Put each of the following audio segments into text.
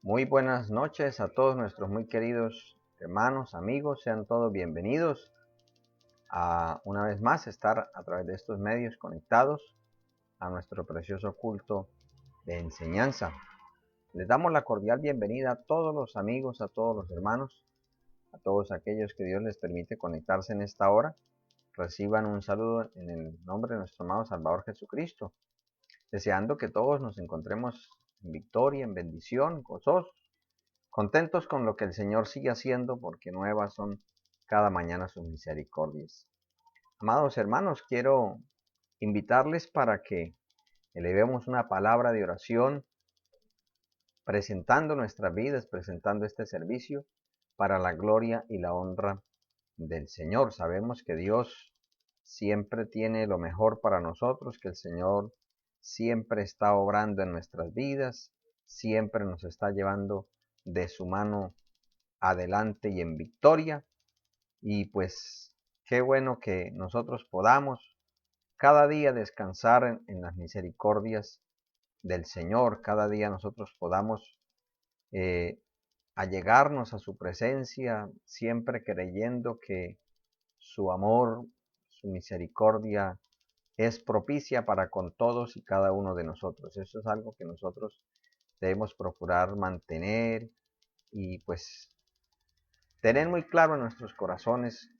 Muy buenas noches a todos nuestros muy queridos hermanos, amigos, sean todos bienvenidos a una vez más estar a través de estos medios conectados a nuestro precioso culto de enseñanza. Les damos la cordial bienvenida a todos los amigos, a todos los hermanos, a todos aquellos que Dios les permite conectarse en esta hora. Reciban un saludo en el nombre de nuestro amado Salvador Jesucristo, deseando que todos nos encontremos en victoria, en bendición, gozosos, contentos con lo que el Señor sigue haciendo, porque nuevas son cada mañana sus misericordias. Amados hermanos, quiero invitarles para que elevemos una palabra de oración, presentando nuestras vidas, presentando este servicio para la gloria y la honra del Señor. Sabemos que Dios siempre tiene lo mejor para nosotros, que el Señor siempre está obrando en nuestras vidas, siempre nos está llevando de su mano adelante y en victoria. Y pues qué bueno que nosotros podamos cada día descansar en las misericordias del Señor, cada día nosotros podamos eh, allegarnos a su presencia, siempre creyendo que su amor, su misericordia es propicia para con todos y cada uno de nosotros. Eso es algo que nosotros debemos procurar mantener y pues tener muy claro en nuestros corazones,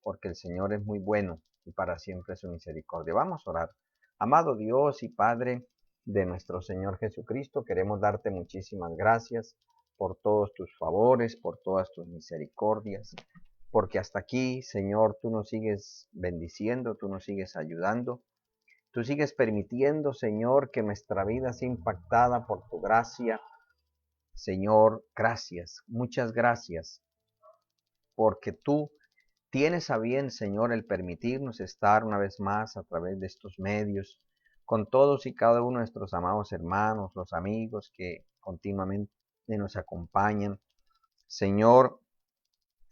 porque el Señor es muy bueno y para siempre es su misericordia. Vamos a orar. Amado Dios y Padre de nuestro Señor Jesucristo, queremos darte muchísimas gracias por todos tus favores, por todas tus misericordias, porque hasta aquí, Señor, tú nos sigues bendiciendo, tú nos sigues ayudando, tú sigues permitiendo, Señor, que nuestra vida sea impactada por tu gracia. Señor, gracias, muchas gracias, porque tú tienes a bien, Señor, el permitirnos estar una vez más a través de estos medios con todos y cada uno de nuestros amados hermanos, los amigos que continuamente nos acompañan. Señor,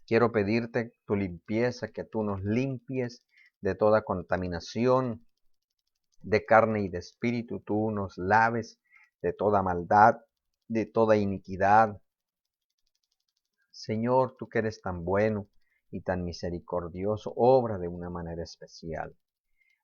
quiero pedirte tu limpieza, que tú nos limpies de toda contaminación de carne y de espíritu, tú nos laves de toda maldad, de toda iniquidad. Señor, tú que eres tan bueno y tan misericordioso, obra de una manera especial.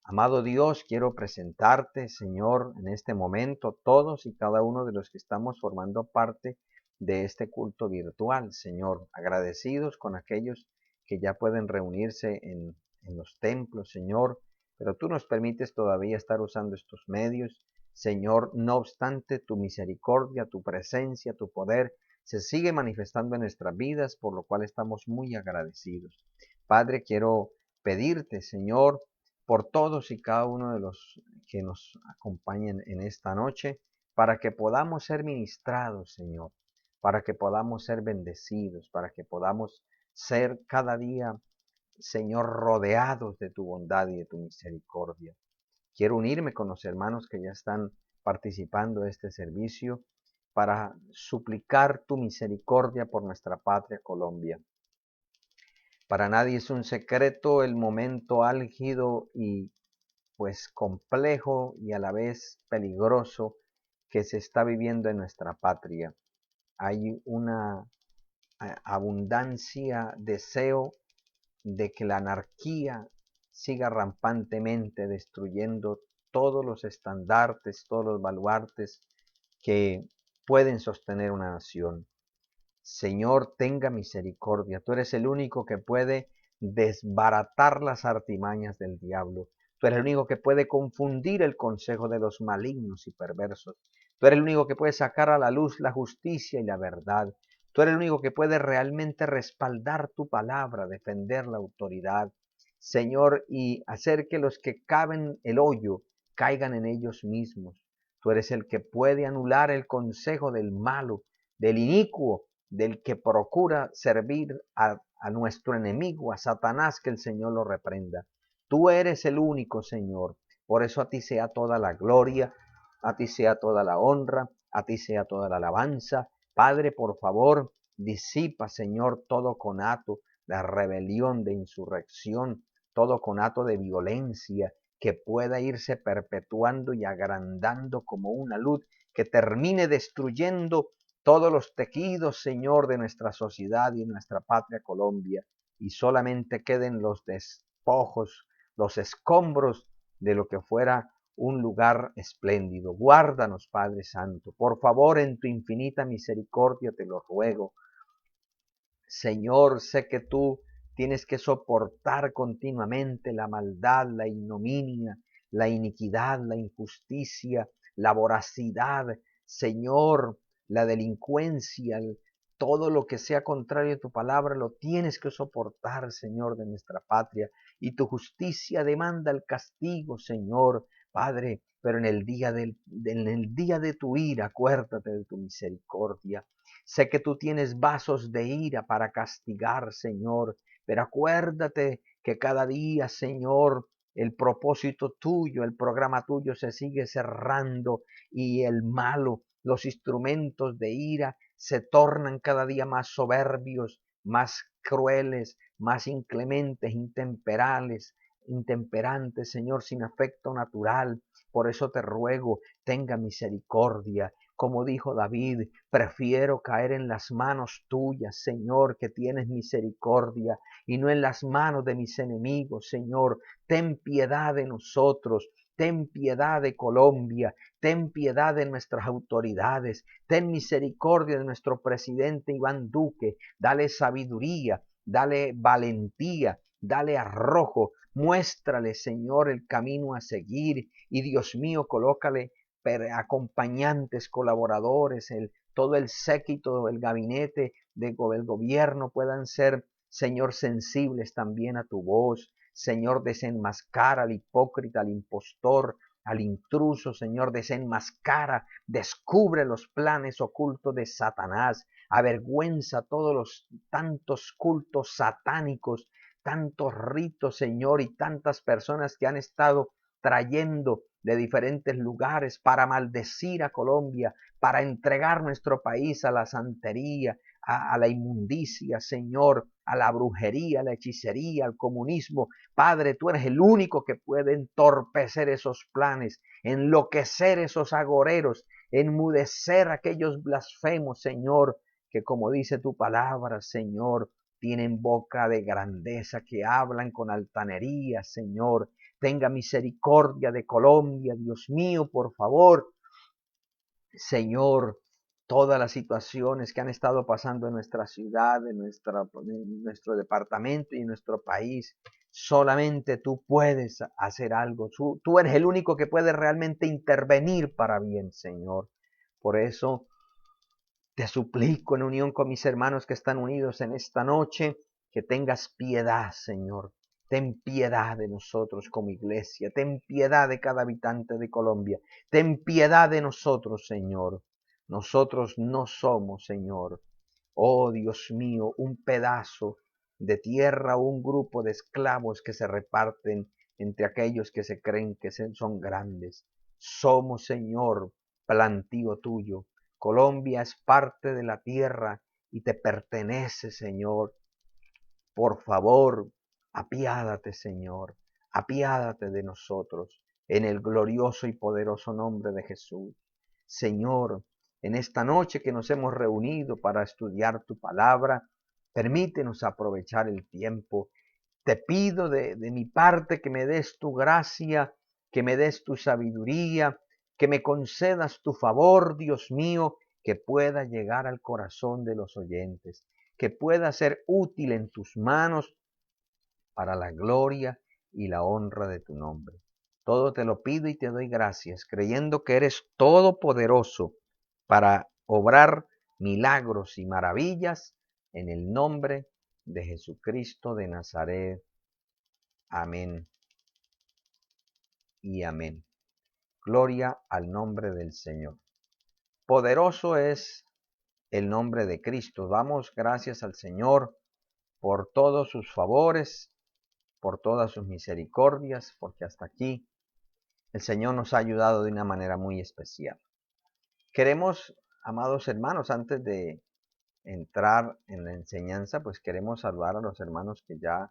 Amado Dios, quiero presentarte, Señor, en este momento todos y cada uno de los que estamos formando parte de este culto virtual, Señor, agradecidos con aquellos que ya pueden reunirse en los templos, Señor, pero tú nos permites todavía estar usando estos medios, Señor, no obstante tu misericordia, tu presencia, tu poder se sigue manifestando en nuestras vidas, por lo cual estamos muy agradecidos. Padre, quiero pedirte, Señor, por todos y cada uno de los que nos acompañen en esta noche, para que podamos ser ministrados, Señor, para que podamos ser bendecidos, para que podamos ser cada día, Señor, rodeados de tu bondad y de tu misericordia. Quiero unirme con los hermanos que ya están participando de este servicio para suplicar tu misericordia por nuestra patria Colombia. Para nadie es un secreto el momento álgido y pues complejo y a la vez peligroso que se está viviendo en nuestra patria. Hay una abundancia, deseo de que la anarquía siga rampantemente destruyendo todos los estandartes, todos los baluartes que pueden sostener una nación. Señor, tenga misericordia. Tú eres el único que puede desbaratar las artimañas del diablo. Tú eres el único que puede confundir el consejo de los malignos y perversos. Tú eres el único que puede sacar a la luz la justicia y la verdad. Tú eres el único que puede realmente respaldar tu palabra, defender la autoridad, Señor, y hacer que los que caben el hoyo caigan en ellos mismos. Tú eres el que puede anular el consejo del malo, del inicuo, del que procura servir a nuestro enemigo, a Satanás, que el Señor lo reprenda. Tú eres el único, Señor. Por eso a ti sea toda la gloria, a ti sea toda la honra, a ti sea toda la alabanza. Padre, por favor, disipa, Señor, todo conato de rebelión, de insurrección, todo conato de violencia que pueda irse perpetuando y agrandando como una luz que termine destruyendo todos los tejidos, Señor, de nuestra sociedad y de nuestra patria Colombia, y solamente queden los despojos, los escombros de lo que fuera un lugar espléndido. Guárdanos, Padre Santo. Por favor, en tu infinita misericordia te lo ruego. Señor, sé que tú tienes que soportar continuamente la maldad, la ignominia, la iniquidad, la injusticia, la voracidad, Señor, la delincuencia, todo lo que sea contrario a tu palabra, lo tienes que soportar, Señor, de nuestra patria. Y tu justicia demanda el castigo, Señor, Padre, pero en el día de tu ira, acuérdate de tu misericordia. Sé que tú tienes vasos de ira para castigar, Señor, pero acuérdate que cada día, Señor, el propósito tuyo, el programa tuyo se sigue cerrando y el malo, los instrumentos de ira se tornan cada día más soberbios, más crueles, más inclementes, intemperantes, Señor, sin afecto natural. Por eso te ruego, tenga misericordia. Como dijo David, prefiero caer en las manos tuyas, Señor, que tienes misericordia, y no en las manos de mis enemigos, Señor. Ten piedad de nosotros, ten piedad de Colombia, ten piedad de nuestras autoridades, ten misericordia de nuestro presidente Iván Duque, dale sabiduría, dale valentía, dale arrojo, muéstrale, Señor, el camino a seguir, y Dios mío, colócale acompañantes, colaboradores, todo el séquito, el gabinete del gobierno puedan ser, Señor, sensibles también a tu voz. Señor, desenmascara al hipócrita, al impostor, al intruso, Señor, desenmascara, descubre los planes ocultos de Satanás, avergüenza todos los tantos cultos satánicos, tantos ritos, Señor, y tantas personas que han estado trayendo de diferentes lugares para maldecir a Colombia, para entregar nuestro país a la santería, a la inmundicia, Señor, a la brujería, a la hechicería, al comunismo. Padre, tú eres el único que puede entorpecer esos planes, enloquecer esos agoreros, enmudecer a aquellos blasfemos, Señor, que como dice tu palabra, Señor, tienen boca de grandeza, que hablan con altanería, Señor. Tenga misericordia de Colombia, Dios mío, por favor. Señor, todas las situaciones que han estado pasando en nuestra ciudad, en nuestro departamento y en nuestro país, solamente tú puedes hacer algo. Tú eres el único que puede realmente intervenir para bien, Señor. Por eso te suplico en unión con mis hermanos que están unidos en esta noche, que tengas piedad, Señor. Ten piedad de nosotros como iglesia. Ten piedad de cada habitante de Colombia. Ten piedad de nosotros, Señor. Nosotros no somos, Señor, oh Dios mío, un pedazo de tierra o un grupo de esclavos que se reparten entre aquellos que se creen que son grandes. Somos, Señor, plantío tuyo. Colombia es parte de la tierra y te pertenece, Señor. Por favor, apiádate, Señor, apiádate de nosotros, en el glorioso y poderoso nombre de Jesús. Señor, en esta noche que nos hemos reunido para estudiar tu palabra, permítenos aprovechar el tiempo. Te pido de mi parte que me des tu gracia, que me des tu sabiduría, que me concedas tu favor, Dios mío, que pueda llegar al corazón de los oyentes, que pueda ser útil en tus manos para la gloria y la honra de tu nombre. Todo te lo pido y te doy gracias, creyendo que eres todopoderoso para obrar milagros y maravillas en el nombre de Jesucristo de Nazaret. Amén y amén. Gloria al nombre del Señor. Poderoso es el nombre de Cristo. Damos gracias al Señor por todos sus favores, por todas sus misericordias, porque hasta aquí el Señor nos ha ayudado de una manera muy especial. Queremos, amados hermanos, antes de entrar en la enseñanza, pues queremos saludar a los hermanos que ya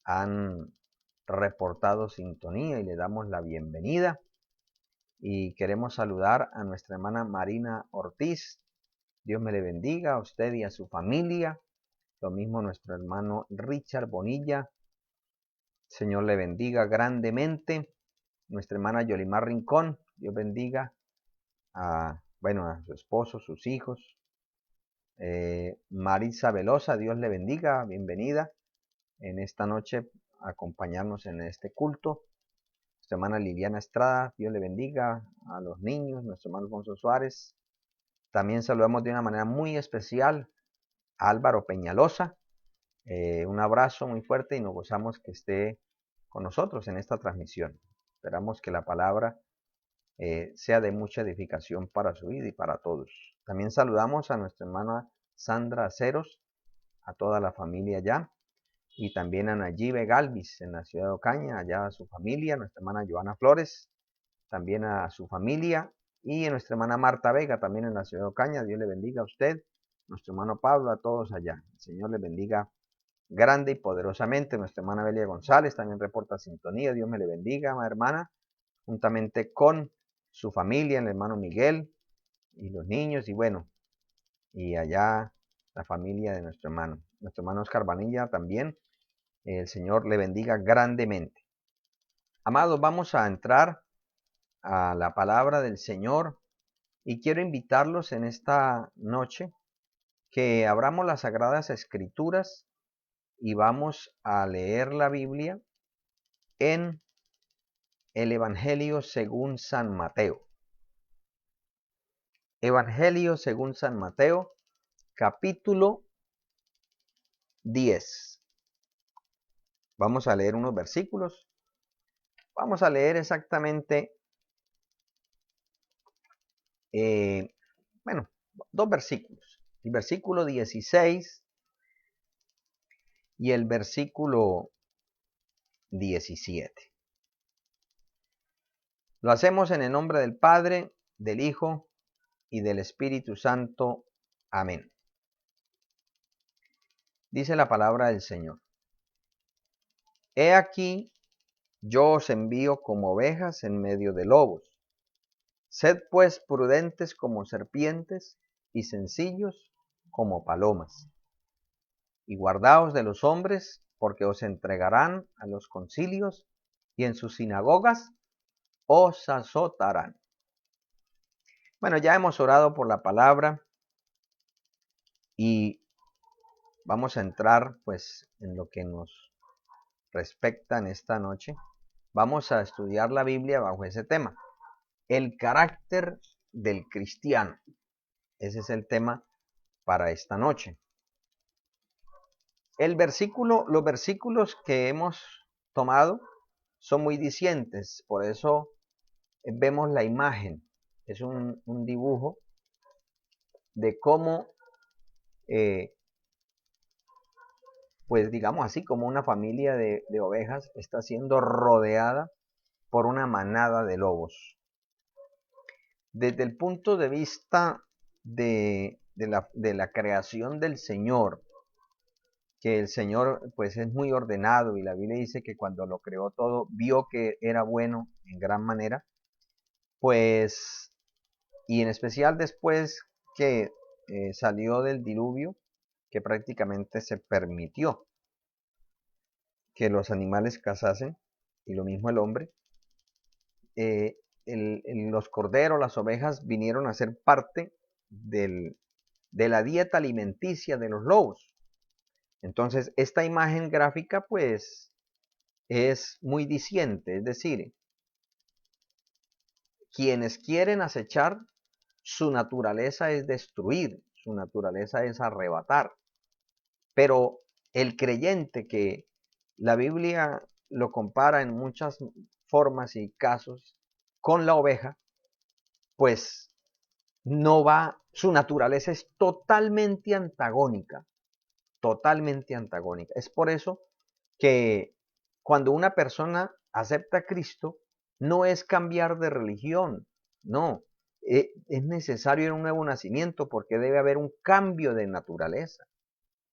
han reportado sintonía y le damos la bienvenida. Y queremos saludar a nuestra hermana Marina Ortiz, Dios me le bendiga a usted y a su familia. Lo mismo nuestro hermano Richard Bonilla. Señor le bendiga grandemente. Nuestra hermana Yolimar Rincón. Dios bendiga a su esposo, sus hijos. Marisa Velosa, Dios le bendiga. Bienvenida en esta noche a acompañarnos en este culto. Nuestra hermana Liliana Estrada, Dios le bendiga a los niños. Nuestro hermano Alfonso Suárez. También saludamos de una manera muy especial a Álvaro Peñalosa. Un abrazo muy fuerte y nos gozamos que esté con nosotros en esta transmisión. Esperamos que la palabra sea de mucha edificación para su vida y para todos. También saludamos a nuestra hermana Sandra Aceros, a toda la familia allá, y también a Nayibe Galvis en la ciudad de Ocaña, allá a su familia, nuestra hermana Joana Flores, también a su familia, y a nuestra hermana Marta Vega, también en la ciudad de Ocaña. Dios le bendiga a usted, nuestro hermano Pablo, a todos allá. El Señor le bendiga grande y poderosamente. Nuestra hermana Belia González también reporta sintonía. Dios me le bendiga, hermana, juntamente con su familia, el hermano Miguel y los niños, y allá la familia de nuestro hermano Oscar Vanilla también. El Señor le bendiga grandemente. Amados, vamos a entrar a la palabra del Señor y quiero invitarlos en esta noche que abramos las Sagradas Escrituras y vamos a leer la Biblia en el Evangelio según San Mateo. Evangelio según San Mateo, capítulo 10. Vamos a leer unos versículos. Vamos a leer exactamente, dos versículos. El versículo 16 y el versículo 17. Lo hacemos en el nombre del Padre, del Hijo y del Espíritu Santo. Amén. Dice la palabra del Señor. He aquí, yo os envío como ovejas en medio de lobos. Sed pues prudentes como serpientes y sencillos como palomas. Y guardaos de los hombres, porque os entregarán a los concilios y en sus sinagogas os azotarán. Bueno, ya hemos orado por la palabra y vamos a entrar pues en lo que nos respecta en esta noche. Vamos a estudiar la Biblia bajo ese tema, el carácter del cristiano. Ese es el tema para esta noche. Los versículos que hemos tomado son muy dicientes, por eso vemos la imagen. Es un dibujo de cómo, pues digamos así, como una familia de ovejas está siendo rodeada por una manada de lobos. Desde el punto de vista de la creación del Señor, que el Señor pues es muy ordenado y la Biblia dice que cuando lo creó todo vio que era bueno en gran manera, pues, y en especial después que salió del diluvio, que prácticamente se permitió que los animales cazasen, y lo mismo el hombre, los corderos, las ovejas vinieron a ser parte de la dieta alimenticia de los lobos. Entonces, esta imagen gráfica pues es muy diciente, es decir, quienes quieren acechar, su naturaleza es destruir, su naturaleza es arrebatar. Pero el creyente, que la Biblia lo compara en muchas formas y casos con la oveja, pues no va, su naturaleza es totalmente antagónica, totalmente antagónica. Es por eso que cuando una persona acepta a Cristo, no es cambiar de religión, no, es necesario un nuevo nacimiento porque debe haber un cambio de naturaleza.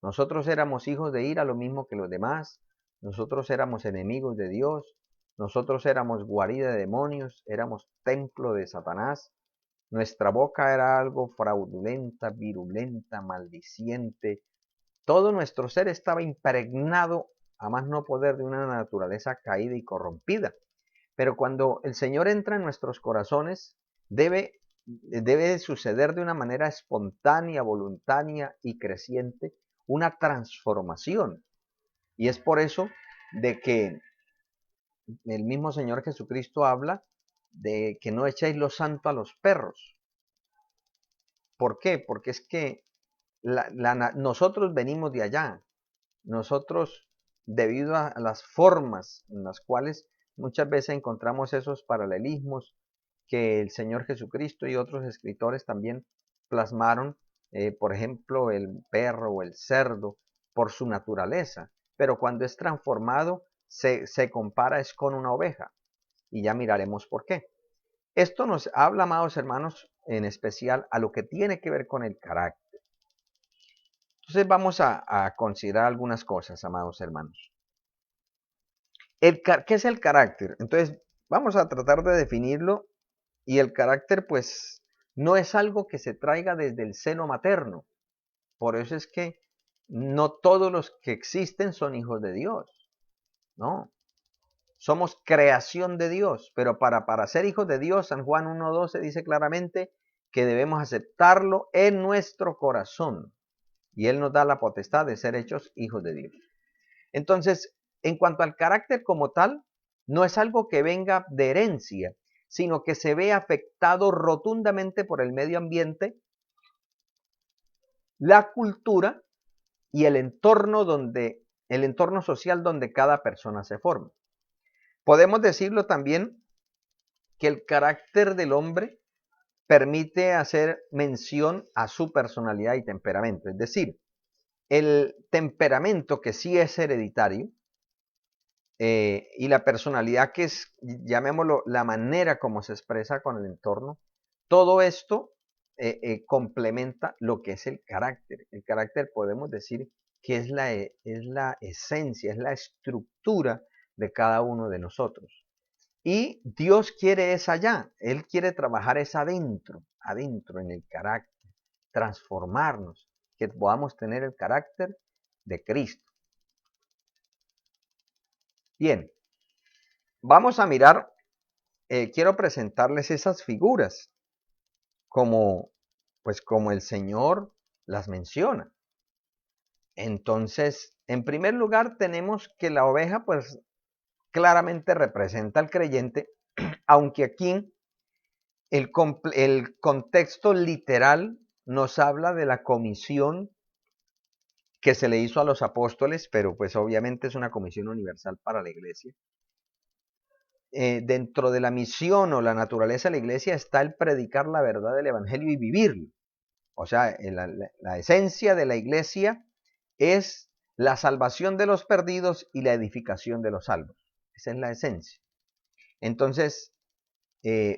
Nosotros éramos hijos de ira, lo mismo que los demás. Nosotros éramos enemigos de Dios. Nosotros éramos guarida de demonios, éramos templo de Satanás. Nuestra boca era algo fraudulenta, virulenta, maldiciente. Todo nuestro ser estaba impregnado a más no poder de una naturaleza caída y corrompida. Pero cuando el Señor entra en nuestros corazones, debe suceder de una manera espontánea, voluntaria y creciente una transformación. Y es por eso de que el mismo Señor Jesucristo habla de que no echéis lo santo a los perros. ¿Por qué? Porque es que nosotros venimos de allá. Nosotros, debido a las formas en las cuales muchas veces encontramos esos paralelismos que el Señor Jesucristo y otros escritores también plasmaron, por ejemplo, el perro o el cerdo, por su naturaleza, pero cuando es transformado se compara es con una oveja, y ya miraremos por qué. Esto nos habla, amados hermanos, en especial a lo que tiene que ver con el carácter. Entonces vamos a considerar algunas cosas, amados hermanos. ¿Qué es el carácter? Entonces vamos a tratar de definirlo, y el carácter pues no es algo que se traiga desde el seno materno. Por eso es que no todos los que existen son hijos de Dios, ¿no? Somos creación de Dios, pero para ser hijos de Dios, San Juan 1:12 dice claramente que debemos aceptarlo en nuestro corazón. Y Él nos da la potestad de ser hechos hijos de Dios. Entonces, en cuanto al carácter como tal, no es algo que venga de herencia, sino que se ve afectado rotundamente por el medio ambiente, la cultura y el entorno social donde cada persona se forma. Podemos decirlo también que el carácter del hombre permite hacer mención a su personalidad y temperamento, es decir, el temperamento que sí es hereditario, y la personalidad que es, llamémoslo, la manera como se expresa con el entorno, todo esto complementa lo que es el carácter. El carácter podemos decir que es la esencia, es la estructura de cada uno de nosotros. Y Dios quiere es allá, Él quiere trabajar es adentro, adentro en el carácter, transformarnos, que podamos tener el carácter de Cristo. Bien, vamos a mirar, quiero presentarles esas figuras como, pues como el Señor las menciona. Entonces, en primer lugar tenemos que la oveja pues claramente representa al creyente, aunque aquí el contexto literal nos habla de la comisión que se le hizo a los apóstoles, pero pues obviamente es una comisión universal para la iglesia. Dentro de la misión o la naturaleza de la iglesia está el predicar la verdad del evangelio y vivirlo. O sea, la esencia de la iglesia es la salvación de los perdidos y la edificación de los salvos. Esa es la esencia. Entonces,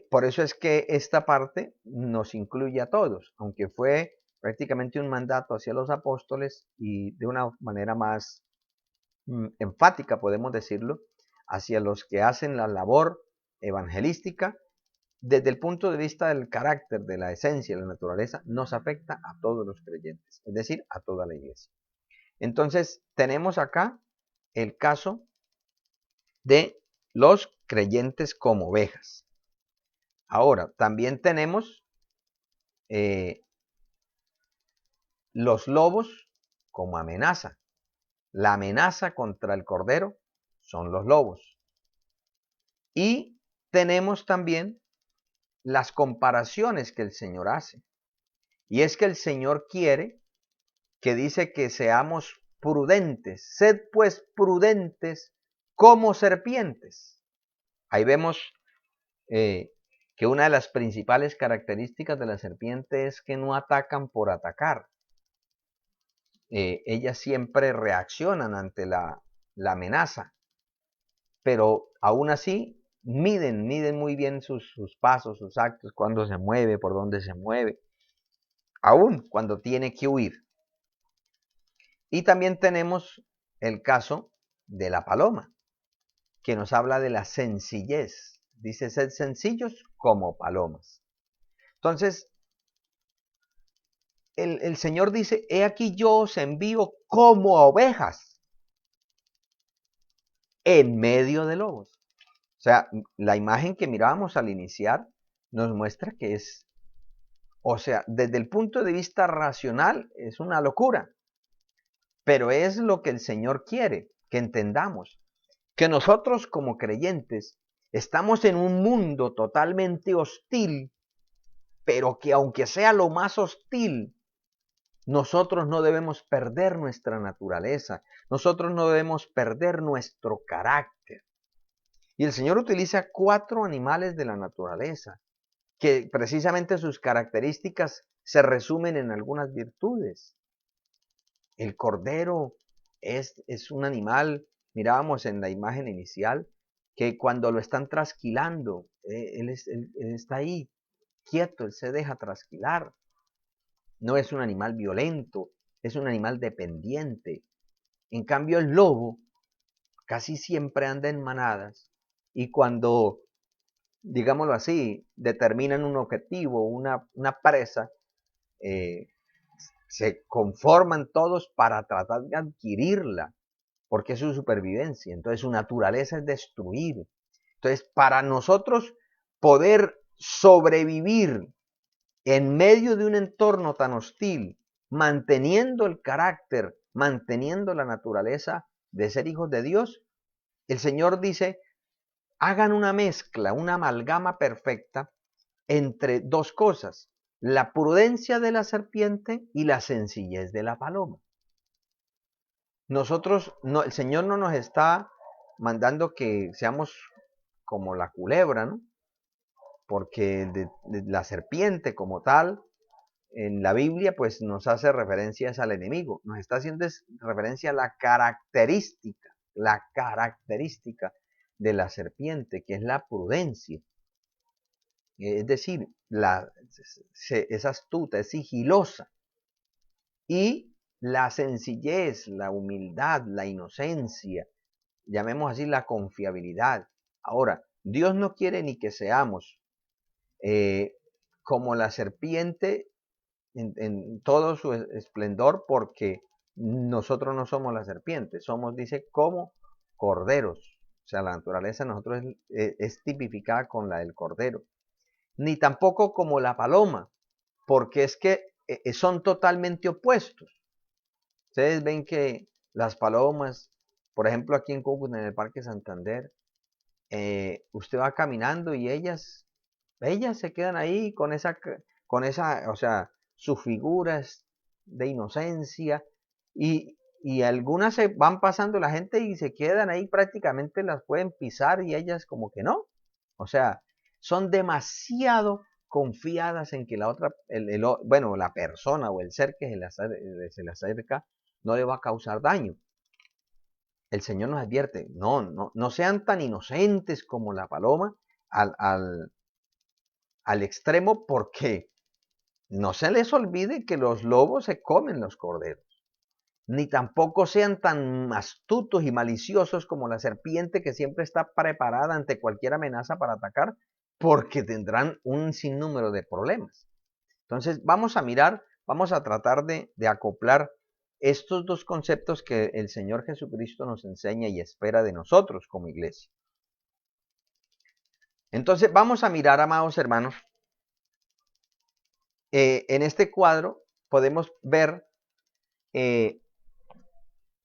por eso es que esta parte nos incluye a todos, aunque fue prácticamente un mandato hacia los apóstoles y de una manera más enfática, podemos decirlo, hacia los que hacen la labor evangelística. Desde el punto de vista del carácter, de la esencia, de la naturaleza, nos afecta a todos los creyentes, es decir, a toda la iglesia. Entonces, tenemos acá el caso de los creyentes como ovejas. Ahora, también tenemos los lobos como amenaza. La amenaza contra el cordero son los lobos. Y tenemos también las comparaciones que el Señor hace. Y es que el Señor quiere, que dice que seamos prudentes. Sed pues prudentes como serpientes. Ahí vemos que una de las principales características de la serpiente es que no atacan por atacar. Ellas siempre reaccionan ante la amenaza, pero aún así miden muy bien sus pasos, sus actos, cuándo se mueve, por dónde se mueve, aún cuando tiene que huir. Y también tenemos el caso de la paloma, que nos habla de la sencillez. Dice, sed sencillos como palomas. Entonces, el Señor dice, he aquí yo os envío como a ovejas en medio de lobos. O sea, la imagen que mirábamos al iniciar nos muestra que es, o sea, desde el punto de vista racional es una locura, pero es lo que el Señor quiere que entendamos, que nosotros como creyentes estamos en un mundo totalmente hostil, pero que aunque sea lo más hostil, nosotros no debemos perder nuestra naturaleza, nosotros no debemos perder nuestro carácter. Y el Señor utiliza 4 animales de la naturaleza, que precisamente sus características se resumen en algunas virtudes. El cordero es un animal, mirábamos en la imagen inicial, que cuando lo están trasquilando, él está ahí, quieto, él se deja trasquilar. No es un animal violento, es un animal dependiente. En cambio, el lobo casi siempre anda en manadas y cuando, digámoslo así, determinan un objetivo, una presa, eh, se conforman todos para tratar de adquirirla, porque es su supervivencia. Entonces su naturaleza es destruir. Entonces, para nosotros poder sobrevivir en medio de un entorno tan hostil, manteniendo el carácter, manteniendo la naturaleza de ser hijos de Dios, el Señor dice, hagan una mezcla, una amalgama perfecta entre 2 cosas, la prudencia de la serpiente y la sencillez de la paloma. Nosotros, no, el Señor no nos está mandando que seamos como la culebra, ¿no? Porque de la serpiente como tal, en la Biblia, pues nos hace referencias al enemigo. Nos está haciendo referencia a la característica de la serpiente, que es la prudencia. Es decir, es astuta, es sigilosa. Y la sencillez, la humildad, la inocencia, llamemos así la confiabilidad. Ahora, Dios no quiere ni que seamos eh, como la serpiente en todo su esplendor, porque nosotros no somos la serpiente, somos, dice, como corderos. O sea, la naturaleza de nosotros es tipificada con la del cordero. Ni tampoco como la paloma, porque es que son totalmente opuestos. Ustedes ven que las palomas, por ejemplo, aquí en Cúcuta, en el Parque Santander, usted va caminando y ellas se quedan ahí con esa, o sea, sus figuras de inocencia y algunas se van pasando la gente y se quedan ahí, prácticamente las pueden pisar y ellas como que no. O sea, son demasiado confiadas en que la otra, bueno, la persona o el ser que se le acerca no le va a causar daño. El Señor nos advierte, no sean tan inocentes como la paloma al extremo, porque no se les olvide que los lobos se comen los corderos, ni tampoco sean tan astutos y maliciosos como la serpiente, que siempre está preparada ante cualquier amenaza para atacar, porque tendrán un sinnúmero de problemas. Entonces vamos a tratar de acoplar estos 2 conceptos que el Señor Jesucristo nos enseña y espera de nosotros como iglesia. Entonces vamos a mirar, amados hermanos, en este cuadro podemos ver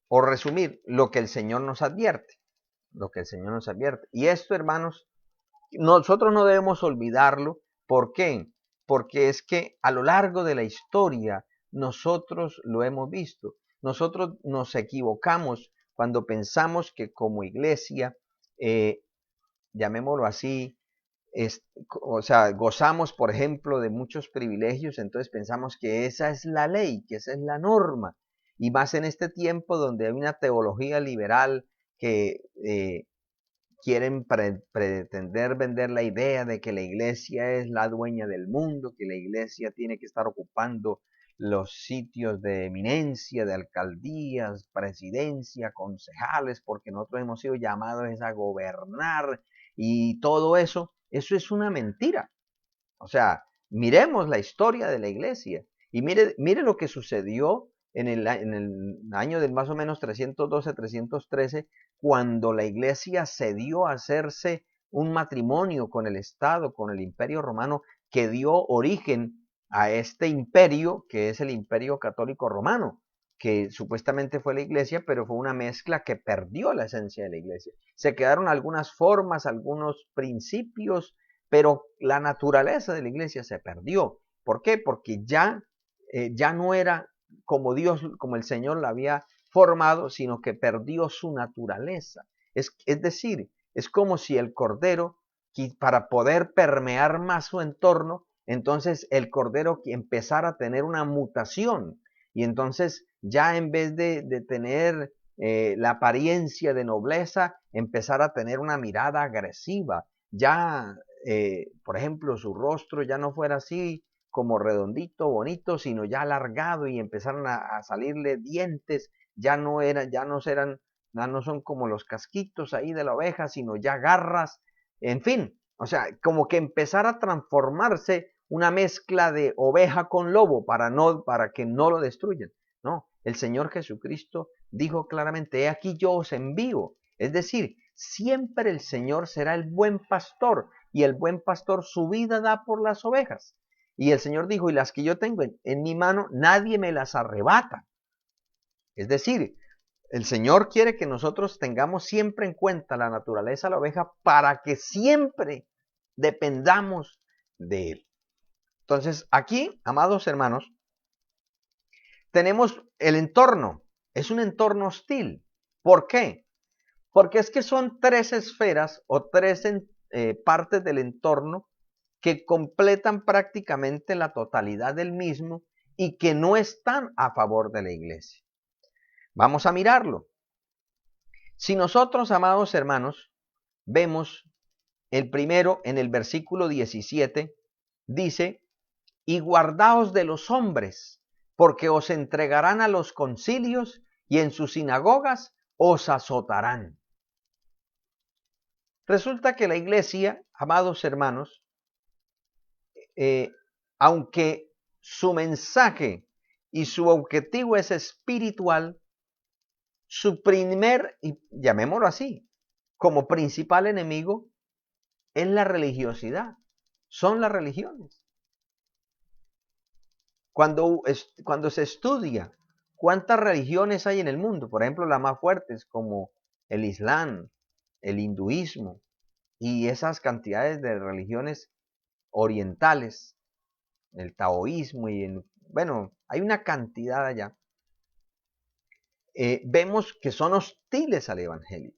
o resumir lo que el Señor nos advierte, lo que el Señor nos advierte. Y esto, hermanos, nosotros no debemos olvidarlo. ¿Por qué? Porque es que a lo largo de la historia nosotros lo hemos visto. Nosotros nos equivocamos cuando pensamos que como iglesia, llamémoslo así, o sea, gozamos, por ejemplo, de muchos privilegios, entonces pensamos que esa es la ley, que esa es la norma. Y más en este tiempo donde hay una teología liberal que quieren pretender vender la idea de que la iglesia es la dueña del mundo, que la iglesia tiene que estar ocupando los sitios de eminencia, de alcaldías, presidencia, concejales, porque nosotros hemos sido llamados a gobernar y todo eso. Eso es una mentira. O sea, Miremos la historia de la iglesia y mire lo que sucedió en el año del más o menos 312, 313, cuando la iglesia cedió a hacerse un matrimonio con el Estado, con el Imperio Romano, que dio origen a este imperio, que es el Imperio Católico Romano, que supuestamente fue la iglesia, pero fue una mezcla que perdió la esencia de la iglesia. Se quedaron algunas formas, algunos principios, pero la naturaleza de la iglesia se perdió. ¿Por qué? Porque ya no era como Dios, como el Señor la había formado, sino que perdió su naturaleza. Es decir, es como si el cordero, para poder permear más su entorno, entonces el cordero empezara a tener una mutación. Y entonces ya en vez de tener la apariencia de nobleza, empezar a tener una mirada agresiva. Ya, por ejemplo, su rostro ya no fuera así como redondito, bonito, sino ya alargado y empezaron a salirle dientes, ya no son como los casquitos ahí de la oveja, sino ya garras, en fin, o sea, como que empezar a transformarse una mezcla de oveja con lobo para que no lo destruyan. No, el Señor Jesucristo dijo claramente, he aquí yo os envío. Es decir, siempre el Señor será el buen pastor y el buen pastor su vida da por las ovejas. Y el Señor dijo, y las que yo tengo en mi mano, nadie me las arrebata. Es decir, el Señor quiere que nosotros tengamos siempre en cuenta la naturaleza de la oveja para que siempre dependamos de Él. Entonces, aquí, amados hermanos, tenemos el entorno. Es un entorno hostil. ¿Por qué? Porque es que son tres esferas o tres partes del entorno que completan prácticamente la totalidad del mismo y que no están a favor de la iglesia. Vamos a mirarlo. Si nosotros, amados hermanos, vemos el primero en el versículo 17, dice, y guardaos de los hombres, porque os entregarán a los concilios y en sus sinagogas os azotarán. Resulta que la iglesia, amados hermanos, aunque su mensaje y su objetivo es espiritual, su primer, y llamémoslo así, como principal enemigo, es la religiosidad, son las religiones. Cuando se estudia cuántas religiones hay en el mundo, por ejemplo, las más fuertes como el Islam, el hinduismo y esas cantidades de religiones orientales, el taoísmo bueno, hay una cantidad allá. Vemos que son hostiles al evangelio.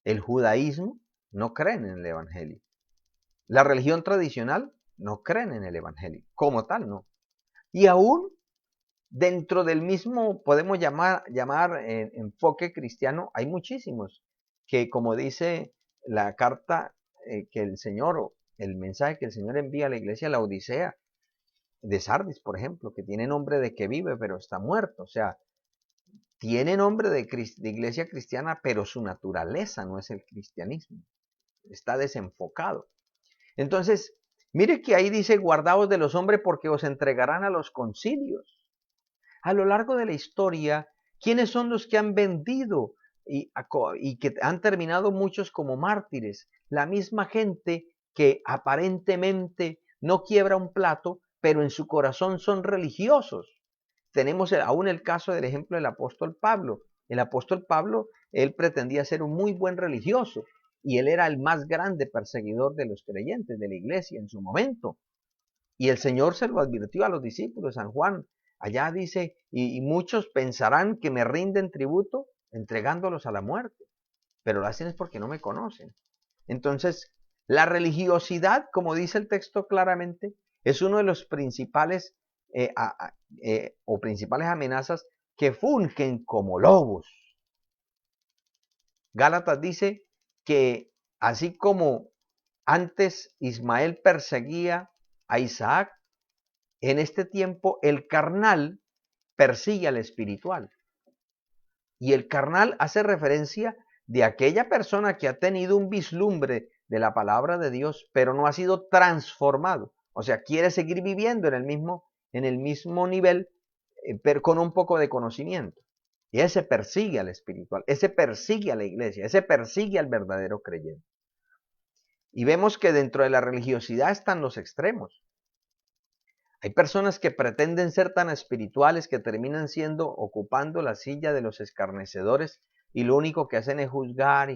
El judaísmo no creen en el evangelio. La religión tradicional no creen en el evangelio, como tal no. Y aún dentro del mismo, podemos llamar enfoque cristiano, hay muchísimos que, como dice la carta que el Señor, el mensaje que el Señor envía a la iglesia, la Odisea de Sardis, por ejemplo, que tiene nombre de que vive, pero está muerto. O sea, tiene nombre de iglesia cristiana, pero su naturaleza no es el cristianismo. Está desenfocado. Entonces, mire que ahí dice, guardaos de los hombres porque os entregarán a los concilios. A lo largo de la historia, ¿quiénes son los que han vendido y que han terminado muchos como mártires? La misma gente que aparentemente no quiebra un plato, pero en su corazón son religiosos. Tenemos aún el caso del ejemplo del apóstol Pablo. El apóstol Pablo, él pretendía ser un muy buen religioso y él era el más grande perseguidor de los creyentes de la iglesia en su momento. Y el Señor se lo advirtió a los discípulos, San Juan. Allá dice, y muchos pensarán que me rinden tributo entregándolos a la muerte, pero lo hacen es porque no me conocen. Entonces, la religiosidad, como dice el texto claramente, es uno de los principales o principales amenazas que fungen como lobos. Gálatas dice que así como antes Ismael perseguía a Isaac, en este tiempo el carnal persigue al espiritual. Y el carnal hace referencia de aquella persona que ha tenido un vislumbre de la palabra de Dios, pero no ha sido transformado. O sea, quiere seguir viviendo en el mismo nivel, pero con un poco de conocimiento. Y ese persigue al espiritual, ese persigue a la iglesia, ese persigue al verdadero creyente. Y vemos que dentro de la religiosidad están los extremos. Hay personas que pretenden ser tan espirituales que terminan ocupando la silla de los escarnecedores y lo único que hacen es juzgar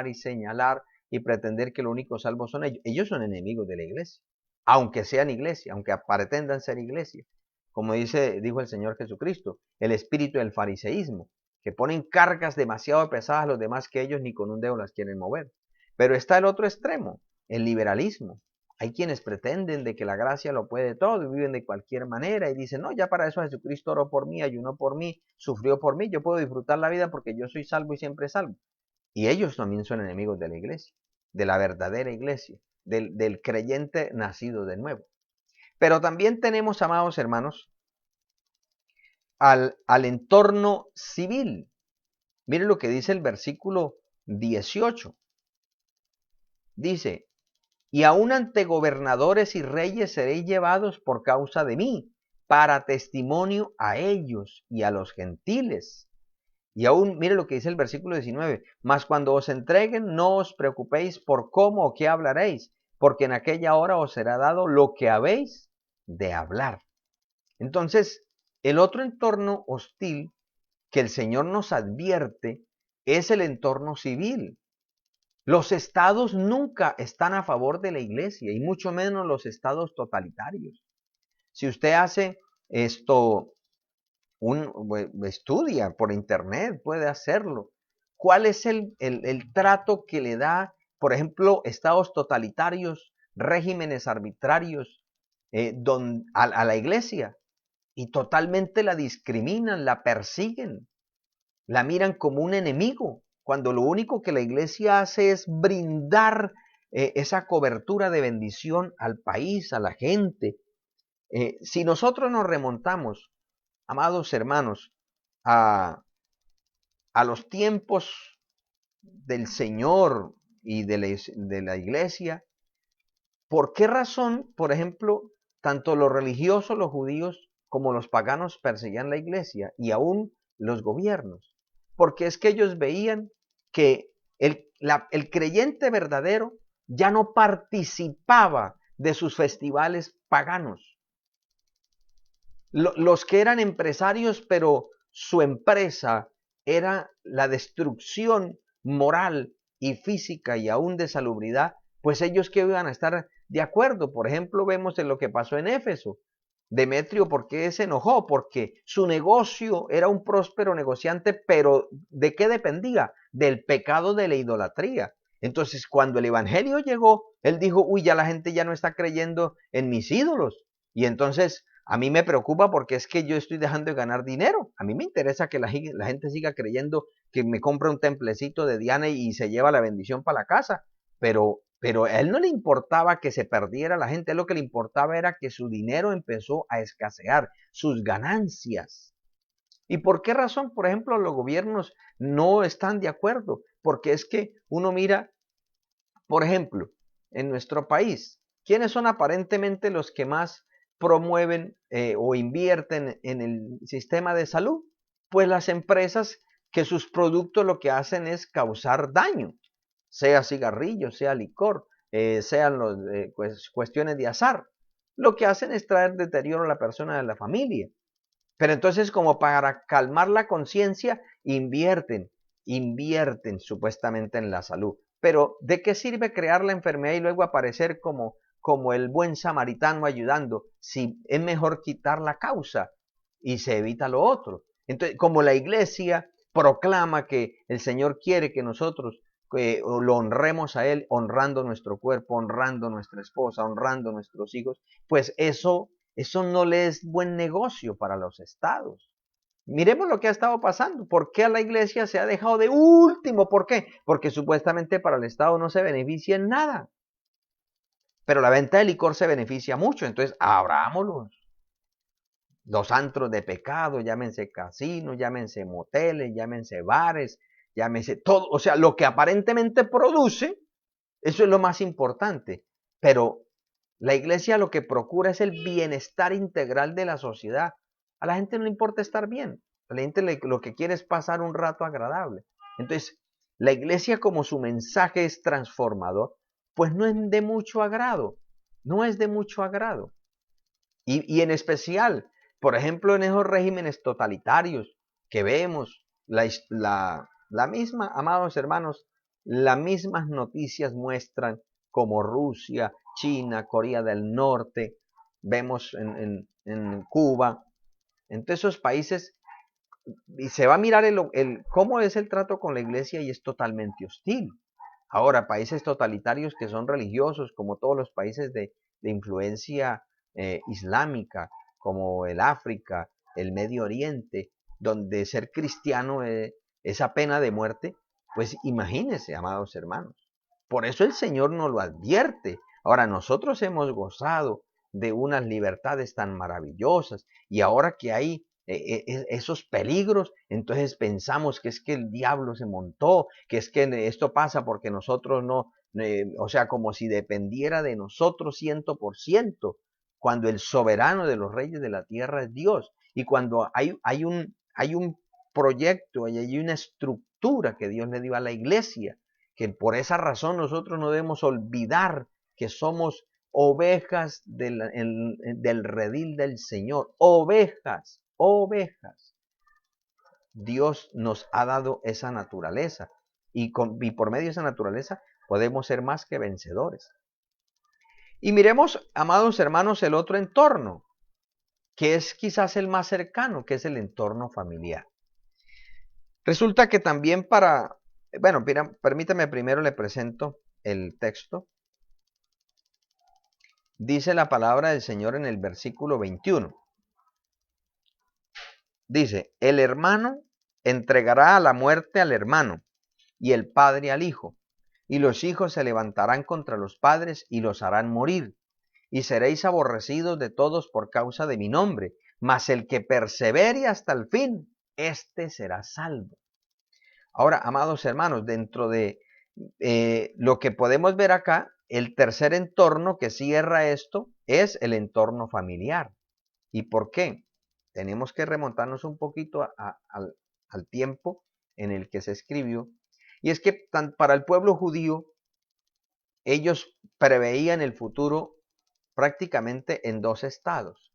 y señalar y pretender que lo único salvo son ellos. Ellos son enemigos de la iglesia, aunque sean iglesia, aunque pretendan ser iglesia. Como dijo el Señor Jesucristo, el espíritu del fariseísmo, que ponen cargas demasiado pesadas a los demás que ellos ni con un dedo las quieren mover. Pero está el otro extremo, el liberalismo. Hay quienes pretenden de que la gracia lo puede todo y viven de cualquier manera y dicen, no, ya para eso Jesucristo oró por mí, ayunó por mí, sufrió por mí, yo puedo disfrutar la vida porque yo soy salvo y siempre salvo. Y ellos también son enemigos de la iglesia, de la verdadera iglesia, del creyente nacido de nuevo. Pero también tenemos, amados hermanos, al entorno civil. Miren lo que dice el versículo 18. Dice, y aún ante gobernadores y reyes seréis llevados por causa de mí, para testimonio a ellos y a los gentiles. Y aún, mire lo que dice el versículo 19, mas cuando os entreguen, no os preocupéis por cómo o qué hablaréis, porque en aquella hora os será dado lo que habéis de hablar. Entonces, el otro entorno hostil que el Señor nos advierte es el entorno civil. Los estados nunca están a favor de la iglesia y mucho menos los estados totalitarios. Si usted hace estudia por internet, puede hacerlo. ¿Cuál es el trato que le da, por ejemplo, estados totalitarios, regímenes arbitrarios a la iglesia? Y totalmente la discriminan, la persiguen, la miran como un enemigo, cuando lo único que la iglesia hace es brindar esa cobertura de bendición al país, a la gente. Si nosotros nos remontamos, amados hermanos, a los tiempos del Señor y de la iglesia, ¿por qué razón, por ejemplo, tanto los religiosos, los judíos, como los paganos perseguían la iglesia y aún los gobiernos? Porque es que ellos veían que el creyente verdadero ya no participaba de sus festivales paganos. Los que eran empresarios, pero su empresa era la destrucción moral y física y aún de salubridad, pues ellos que iban a estar de acuerdo. Por ejemplo, vemos en lo que pasó en Éfeso. Demetrio, ¿por qué se enojó? Porque su negocio era un próspero negociante, pero ¿de qué dependía? Del pecado de la idolatría. Entonces, cuando el evangelio llegó, él dijo, uy, ya la gente ya no está creyendo en mis ídolos. Y entonces, a mí me preocupa porque es que yo estoy dejando de ganar dinero. A mí me interesa que la gente siga creyendo que me compra un templecito de Diana y se lleva la bendición para la casa. Pero a él no le importaba que se perdiera la gente, lo que le importaba era que su dinero empezó a escasear, sus ganancias. ¿Y por qué razón, por ejemplo, los gobiernos no están de acuerdo? Porque es que uno mira, por ejemplo, en nuestro país, ¿quiénes son aparentemente los que más promueven o invierten en el sistema de salud? Pues las empresas que sus productos lo que hacen es causar daño, sea cigarrillo, sea licor, sean cuestiones de azar. Lo que hacen es traer deterioro a la persona de la familia. Pero entonces, como para calmar la conciencia, invierten supuestamente en la salud. Pero ¿de qué sirve crear la enfermedad y luego aparecer como el buen samaritano ayudando, si es mejor quitar la causa y se evita lo otro? Entonces, como la iglesia proclama que el Señor quiere que nosotros lo honremos a Él, honrando nuestro cuerpo, honrando nuestra esposa, honrando nuestros hijos, pues eso no le es buen negocio para los estados. Miremos lo que ha estado pasando. ¿Por qué a la iglesia se ha dejado de último? ¿Por qué? Porque supuestamente para el Estado no se beneficia en nada. Pero la venta de licor se beneficia mucho. Entonces, abrámoslos. Los antros de pecado, llámense casinos, llámense moteles, llámense bares, llámense todo. O sea, lo que aparentemente produce, eso es lo más importante. Pero La iglesia lo que procura es el bienestar integral de la sociedad. A la gente no le importa estar bien. A la gente lo que quiere es pasar un rato agradable. Entonces, la iglesia, como su mensaje es transformador, pues no es de mucho agrado. No es de mucho agrado. Y en especial, por ejemplo, en esos regímenes totalitarios que vemos, la misma, amados hermanos, las mismas noticias muestran como Rusia, China, Corea del Norte, vemos en Cuba, en todos esos países, y se va a mirar cómo es el trato con la iglesia y es totalmente hostil. Ahora, países totalitarios que son religiosos, como todos los países de influencia islámica, como el África, el Medio Oriente, donde ser cristiano es a pena de muerte, pues imagínense, amados hermanos. Por eso el Señor nos lo advierte. Ahora, nosotros hemos gozado de unas libertades tan maravillosas y ahora que hay esos peligros, entonces pensamos que es que el diablo se montó, que es que esto pasa porque nosotros no, o sea, como si dependiera de nosotros 100%, cuando el soberano de los reyes de la tierra es Dios, y cuando hay un proyecto y hay una estructura que Dios le dio a la iglesia, que por esa razón nosotros no debemos olvidar que somos ovejas del redil del Señor, ovejas. Ovejas. Dios nos ha dado esa naturaleza y por medio de esa naturaleza podemos ser más que vencedores. Y miremos, amados hermanos, el otro entorno, que es quizás el más cercano, que es el entorno familiar. Resulta que también bueno, permítame primero le presento el texto. Dice la palabra del Señor en el versículo 21. Dice, el hermano entregará a la muerte al hermano y el padre al hijo, y los hijos se levantarán contra los padres y los harán morir, y seréis aborrecidos de todos por causa de mi nombre, mas el que persevere hasta el fin, éste será salvo. Ahora, amados hermanos, dentro de lo que podemos ver acá, el tercer entorno que cierra esto es el entorno familiar. ¿Y por qué? Tenemos que remontarnos un poquito al tiempo en el que se escribió. Y es que para el pueblo judío, ellos preveían el futuro prácticamente en dos estados.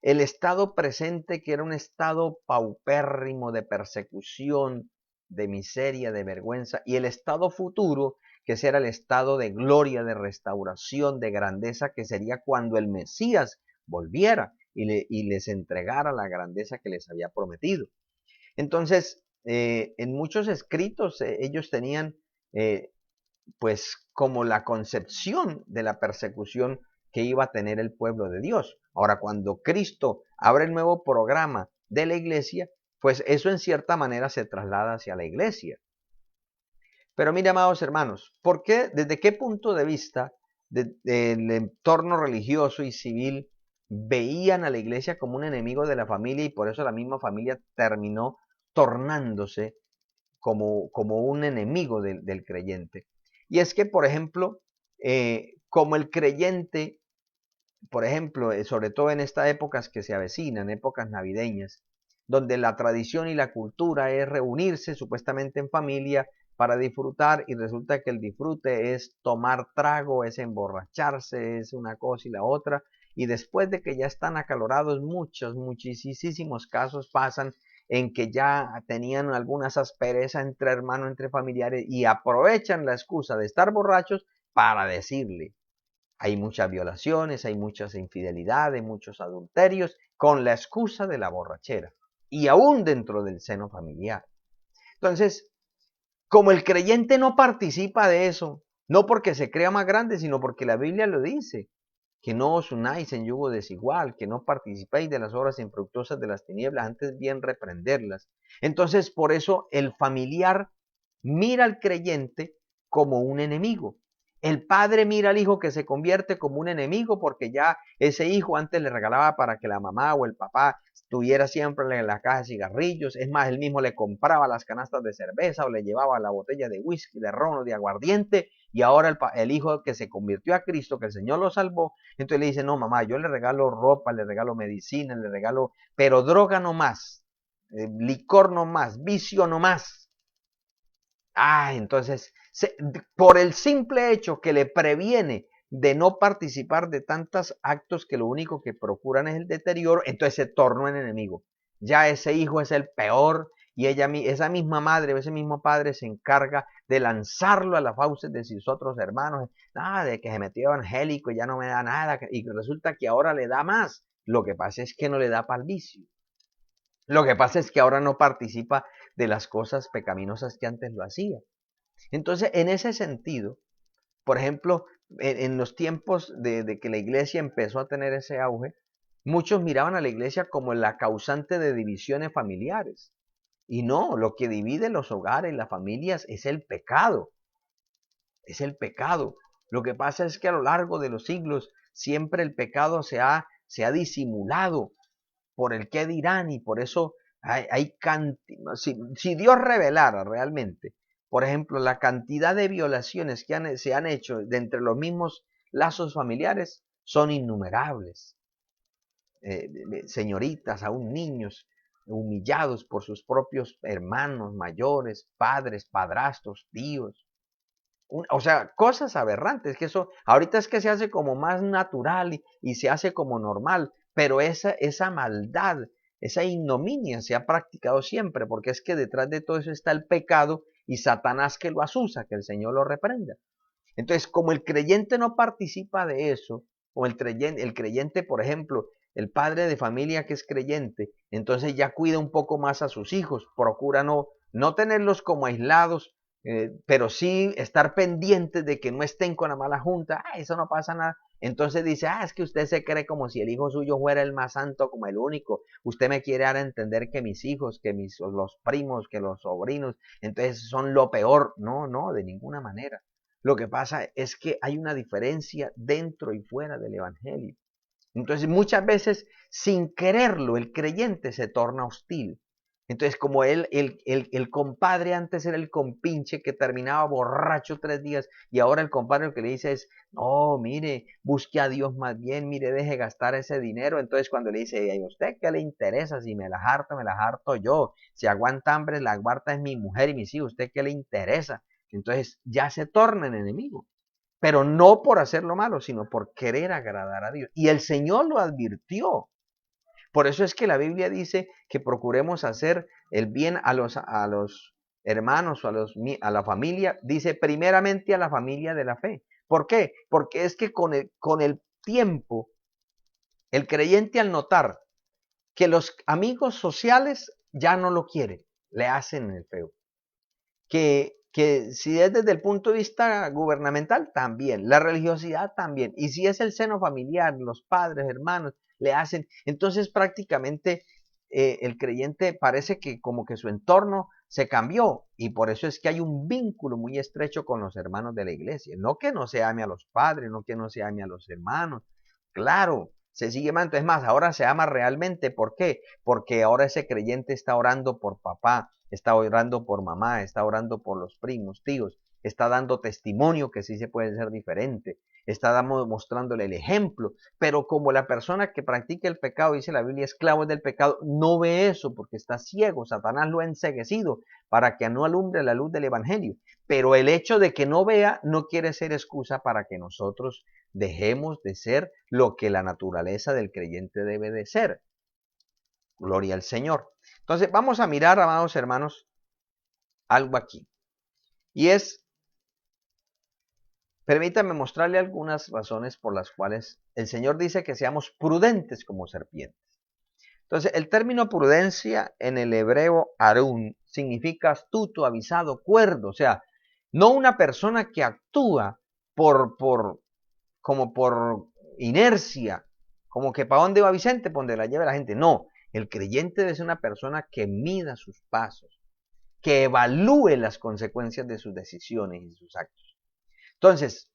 El estado presente, que era un estado paupérrimo de persecución, de miseria, de vergüenza, y el estado futuro, que será el estado de gloria, de restauración, de grandeza, que sería cuando el Mesías volviera y les entregara la grandeza que les había prometido. Entonces, en muchos escritos ellos tenían pues como la concepción de la persecución que iba a tener el pueblo de Dios. Ahora, cuando Cristo abre el nuevo programa de la iglesia, pues eso en cierta manera se traslada hacia la iglesia. Pero mire, amados hermanos, ¿por qué, desde qué punto de vista del entorno religioso y civil veían a la iglesia como un enemigo de la familia y por eso la misma familia terminó tornándose como un enemigo del creyente? Y es que, por ejemplo, como el creyente, por ejemplo, sobre todo en estas épocas que se avecinan, épocas navideñas, donde la tradición y la cultura es reunirse supuestamente en familia para disfrutar y resulta que el disfrute es tomar trago, es emborracharse, es una cosa y la otra, y después de que ya están acalorados, muchísimos casos pasan en que ya tenían algunas asperezas entre hermanos, entre familiares, y aprovechan la excusa de estar borrachos para decirle. Hay muchas violaciones, hay muchas infidelidades, muchos adulterios, con la excusa de la borrachera, y aún dentro del seno familiar. Entonces, como el creyente no participa de eso, no porque se crea más grande, sino porque la Biblia lo dice, que no os unáis en yugo desigual, que no participéis de las obras infructuosas de las tinieblas, antes bien reprenderlas. Entonces, por eso el familiar mira al creyente como un enemigo. El padre mira al hijo que se convierte como un enemigo porque ya ese hijo antes le regalaba para que la mamá o el papá tuviera siempre en la caja de cigarrillos. Es más, él mismo le compraba las canastas de cerveza o le llevaba la botella de whisky, de ron o de aguardiente. Y ahora el hijo que se convirtió a Cristo, que el Señor lo salvó, entonces le dice, no mamá, yo le regalo ropa, le regalo medicina, le regalo, pero droga no más, licor no más, vicio no más. Entonces, por el simple hecho que le previene de no participar de tantos actos que lo único que procuran es el deterioro, entonces se tornó en enemigo. Ya ese hijo es el peor y esa misma madre o ese mismo padre se encarga de lanzarlo a las fauces de sus otros hermanos. De que se metió evangélico y ya no me da nada. Y resulta que ahora le da más. Lo que pasa es que no le da para el vicio. Lo que pasa es que ahora no participa de las cosas pecaminosas que antes lo hacía. Entonces, en ese sentido, por ejemplo, en los tiempos de que la iglesia empezó a tener ese auge, muchos miraban a la iglesia como la causante de divisiones familiares. Y no, lo que divide los hogares, las familias, es el pecado. Es el pecado. Lo que pasa es que a lo largo de los siglos siempre el pecado se ha disimulado por el qué dirán y por eso si Dios revelara realmente, por ejemplo, la cantidad de violaciones que se han hecho de entre los mismos lazos familiares son innumerables. Señoritas, aún niños humillados por sus propios hermanos mayores, padres, padrastros, tíos. O sea, cosas aberrantes, que eso ahorita es que se hace como más natural y se hace como normal, pero esa maldad, esa ignominia se ha practicado siempre, porque es que detrás de todo eso está el pecado y Satanás que lo asusa, que el Señor lo reprenda. Entonces, como el creyente no participa de eso, o el creyente, por ejemplo, el padre de familia que es creyente, entonces ya cuida un poco más a sus hijos, procura no tenerlos como aislados, pero sí estar pendientes de que no estén con la mala junta. Eso no pasa nada. Entonces dice, es que usted se cree como si el hijo suyo fuera el más santo, como el único. Usted me quiere dar a entender que mis hijos, los primos, que los sobrinos, entonces son lo peor. No, no, de ninguna manera. Lo que pasa es que hay una diferencia dentro y fuera del evangelio. Entonces muchas veces sin quererlo el creyente se torna hostil. Entonces como el compadre antes era el compinche que terminaba borracho 3 días y ahora el compadre lo que le dice es, no, mire, busque a Dios más bien, mire, deje gastar ese dinero. Entonces cuando le dice, ¿a usted qué le interesa? Si me las harto yo. Si aguanta hambre, la aguanta es mi mujer y mis hijos. ¿Usted qué le interesa? Entonces ya se torna en enemigo. Pero no por hacerlo malo, sino por querer agradar a Dios. Y el Señor lo advirtió. Por eso es que la Biblia dice que procuremos hacer el bien a los hermanos o a la familia. Dice primeramente a la familia de la fe. ¿Por qué? Porque es que con el tiempo, el creyente al notar que los amigos sociales ya no lo quieren, le hacen el feo. Que si es desde el punto de vista gubernamental, también, la religiosidad también, y si es el seno familiar, los padres, hermanos, le hacen, entonces prácticamente el creyente parece que como que su entorno se cambió, y por eso es que hay un vínculo muy estrecho con los hermanos de la iglesia, no que no se ame a los padres, no que no se ame a los hermanos, claro, se sigue amando, es más, ahora se ama realmente, ¿por qué? Porque ahora ese creyente está orando por papá, está orando por mamá, está orando por los primos, tíos, está dando testimonio que sí se puede ser diferente, está mostrándole el ejemplo, pero como la persona que practica el pecado, dice la Biblia, esclavo del pecado, no ve eso porque está ciego, Satanás lo ha enceguecido para que no alumbre la luz del evangelio, pero el hecho de que no vea no quiere ser excusa para que nosotros dejemos de ser lo que la naturaleza del creyente debe de ser. Gloria al Señor. Entonces vamos a mirar, amados hermanos, algo aquí. Y es, permítame mostrarle algunas razones por las cuales el Señor dice que seamos prudentes como serpientes. Entonces, el término prudencia en el hebreo arún significa astuto, avisado, cuerdo. O sea, no una persona que actúa como por inercia, como que para dónde va Vicente, para dónde la lleva la gente. No, el creyente debe ser una persona que mida sus pasos, que evalúe las consecuencias de sus decisiones y sus actos. Entonces,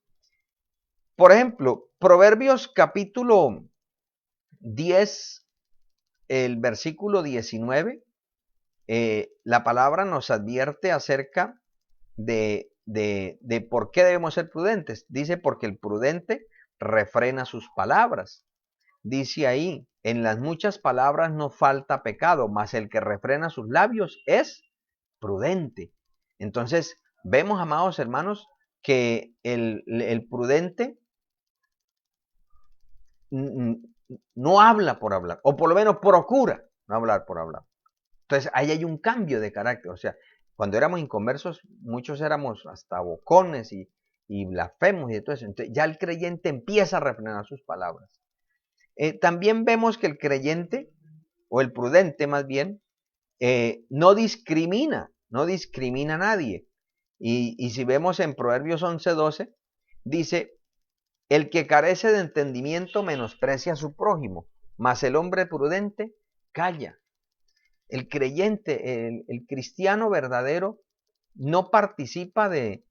Por ejemplo, Proverbios capítulo 10, el versículo 19, la palabra nos advierte acerca de por qué debemos ser prudentes. Dice, porque el prudente refrena sus palabras. Dice ahí, en las muchas palabras no falta pecado, mas el que refrena sus labios es prudente. Entonces, vemos, amados hermanos, que el prudente no habla por hablar, o por lo menos procura no hablar por hablar. Entonces, ahí hay un cambio de carácter. O sea, cuando éramos inconversos, muchos éramos hasta bocones y blasfemos y todo eso. Entonces, ya el creyente empieza a refrenar sus palabras. También vemos que el creyente, o el prudente más bien, no discrimina a nadie. Y si vemos en Proverbios 11:12, dice, el que carece de entendimiento menosprecia a su prójimo, mas el hombre prudente calla. El creyente, el cristiano verdadero, no participa de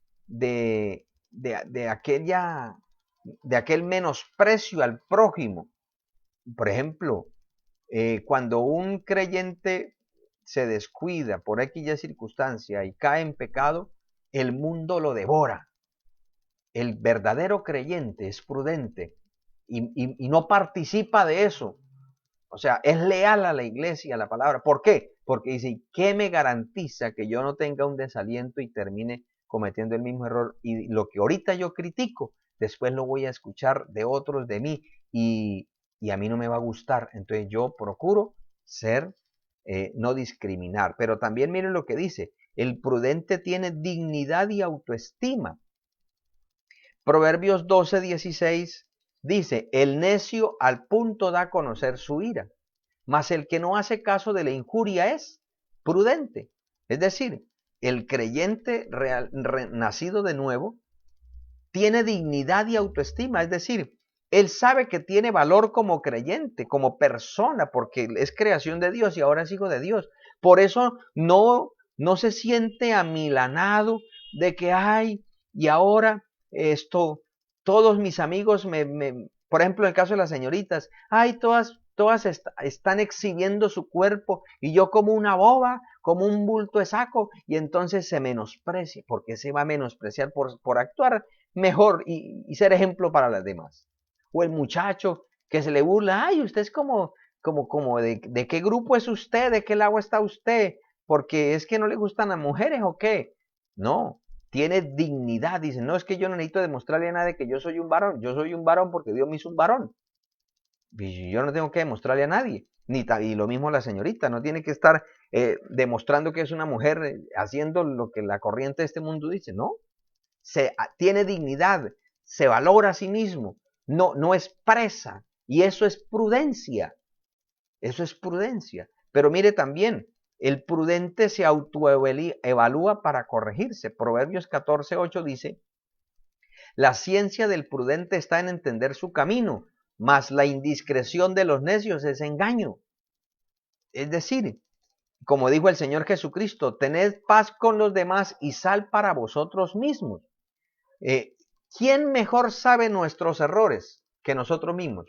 aquel menosprecio al prójimo. Por ejemplo, cuando un creyente se descuida por aquella circunstancia y cae en pecado, el mundo lo devora. El verdadero creyente es prudente y no participa de eso. O sea, es leal a la iglesia, a la palabra. ¿Por qué? Porque dice, ¿qué me garantiza que yo no tenga un desaliento y termine cometiendo el mismo error? Y lo que ahorita yo critico, después lo voy a escuchar de otros, de mí, y a mí no me va a gustar. Entonces yo procuro ser, no discriminar. Pero también miren lo que dice, el prudente tiene dignidad y autoestima. Proverbios 12:16 dice, el necio al punto da a conocer su ira, mas el que no hace caso de la injuria es prudente. Es decir, el creyente nacido de nuevo tiene dignidad y autoestima, es decir, él sabe que tiene valor como creyente, como persona, porque es creación de Dios y ahora es hijo de Dios. Por eso no se siente amilanado de que, ay, y ahora todos mis amigos por ejemplo, en el caso de las señoritas, ay, todas están exhibiendo su cuerpo y yo como una boba, como un bulto de saco, y entonces se menosprecia, porque se va a menospreciar por actuar mejor y ser ejemplo para las demás. O el muchacho que se le burla, ay, usted es como de qué grupo es usted, de qué lado está usted, porque es que no le gustan las mujeres o qué. No, tiene dignidad, dice, no es que yo no necesito demostrarle a nadie que yo soy un varón porque Dios me hizo un varón. Y yo no tengo que demostrarle a nadie. Y lo mismo la señorita, no tiene que estar demostrando que es una mujer haciendo lo que la corriente de este mundo dice, no. Tiene dignidad, se valora a sí mismo, no expresa, y eso es prudencia, Pero mire también, el prudente se autoevalúa para corregirse. Proverbios 14:8 dice, la ciencia del prudente está en entender su camino, mas la indiscreción de los necios es engaño. Es decir, como dijo el Señor Jesucristo, tened paz con los demás y sal para vosotros mismos. ¿Quién mejor sabe nuestros errores que nosotros mismos?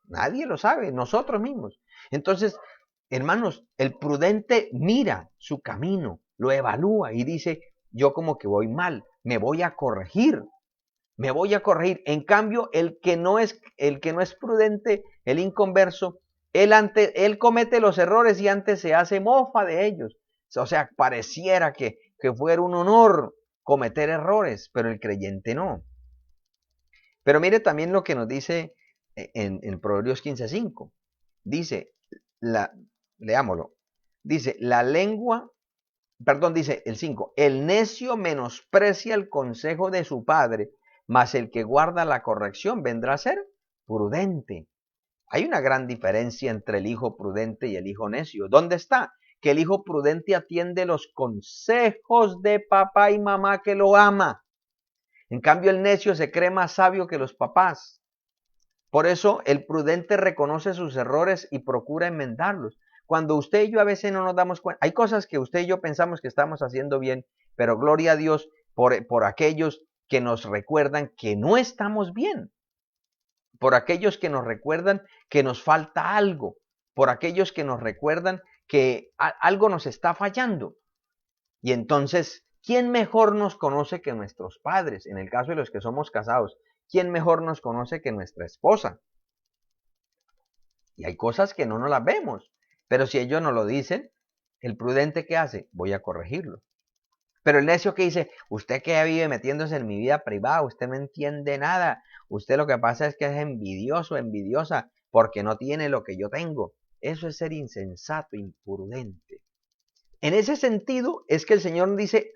Nadie lo sabe, nosotros mismos. Entonces, hermanos, el prudente mira su camino, lo evalúa y dice, yo como que voy mal, me voy a corregir. En cambio, el que no es prudente, el inconverso, él comete los errores y antes se hace mofa de ellos. O sea, pareciera que fuera un honor cometer errores, pero el creyente no. Pero mire también lo que nos dice en Proverbios 15:5. Dice, leámoslo, dice, dice el 5, el necio menosprecia el consejo de su padre, mas el que guarda la corrección vendrá a ser prudente. Hay una gran diferencia entre el hijo prudente y el hijo necio. ¿Dónde está? Que el hijo prudente atiende los consejos de papá y mamá que lo ama. En cambio, el necio se cree más sabio que los papás. Por eso, el prudente reconoce sus errores y procura enmendarlos. Cuando usted y yo a veces no nos damos cuenta, hay cosas que usted y yo pensamos que estamos haciendo bien, pero gloria a Dios por aquellos que nos recuerdan que no estamos bien, por aquellos que nos recuerdan que nos falta algo, por aquellos que nos recuerdan que algo nos está fallando. Y entonces, ¿quién mejor nos conoce que nuestros padres? En el caso de los que somos casados, ¿quién mejor nos conoce que nuestra esposa? Y hay cosas que no nos las vemos, pero si ellos nos lo dicen, el prudente ¿qué hace? Voy a corregirlo. Pero el necio que dice, usted que vive metiéndose en mi vida privada, usted no entiende nada, usted lo que pasa es que es envidioso, envidiosa, porque no tiene lo que yo tengo. Eso es ser insensato, imprudente. En ese sentido es que el Señor dice,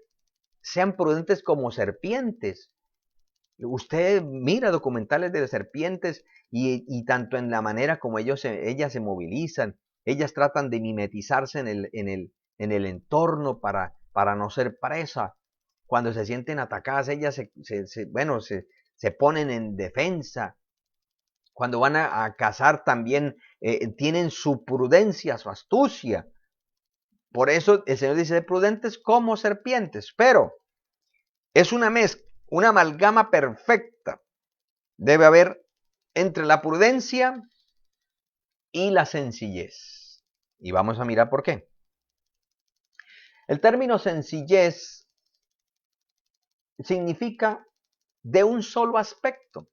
sean prudentes como serpientes. Usted mira documentales de serpientes y tanto en la manera como ellas se movilizan, ellas tratan de mimetizarse en el entorno para no ser presa. Cuando se sienten atacadas, ellas se ponen en defensa. Cuando van a cazar también tienen su prudencia, su astucia. Por eso el Señor dice, prudentes como serpientes, pero es una mezcla, una amalgama perfecta debe haber entre la prudencia y la sencillez. Y vamos a mirar por qué. El término sencillez significa de un solo aspecto.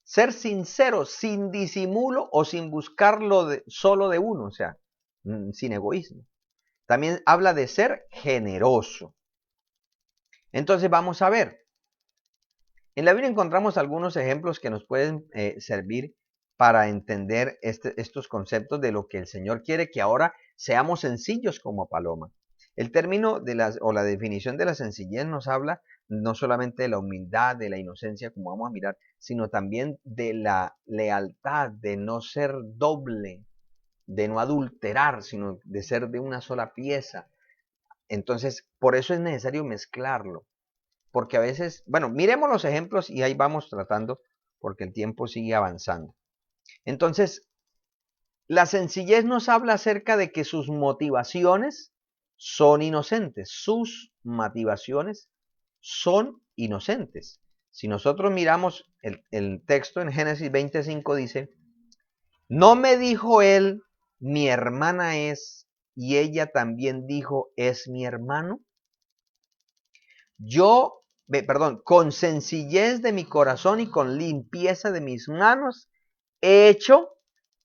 Ser sincero, sin disimulo o sin buscarlo solo de uno, o sea, sin egoísmo. También habla de ser generoso. Entonces vamos a ver. En la Biblia encontramos algunos ejemplos que nos pueden servir para entender estos conceptos de lo que el Señor quiere, que ahora seamos sencillos como paloma. El término o la definición de la sencillez nos habla no solamente de la humildad, de la inocencia, como vamos a mirar, sino también de la lealtad, de no ser doble, de no adulterar, sino de ser de una sola pieza. Entonces, por eso es necesario mezclarlo. Porque a veces, bueno, miremos los ejemplos y ahí vamos tratando, porque el tiempo sigue avanzando. Entonces, la sencillez nos habla acerca de que sus motivaciones son inocentes. Sus motivaciones son inocentes. Si nosotros miramos el texto en Génesis 25 dice, no me dijo él, mi hermana es, y ella también dijo, es mi hermano. Con sencillez de mi corazón y con limpieza de mis manos, he hecho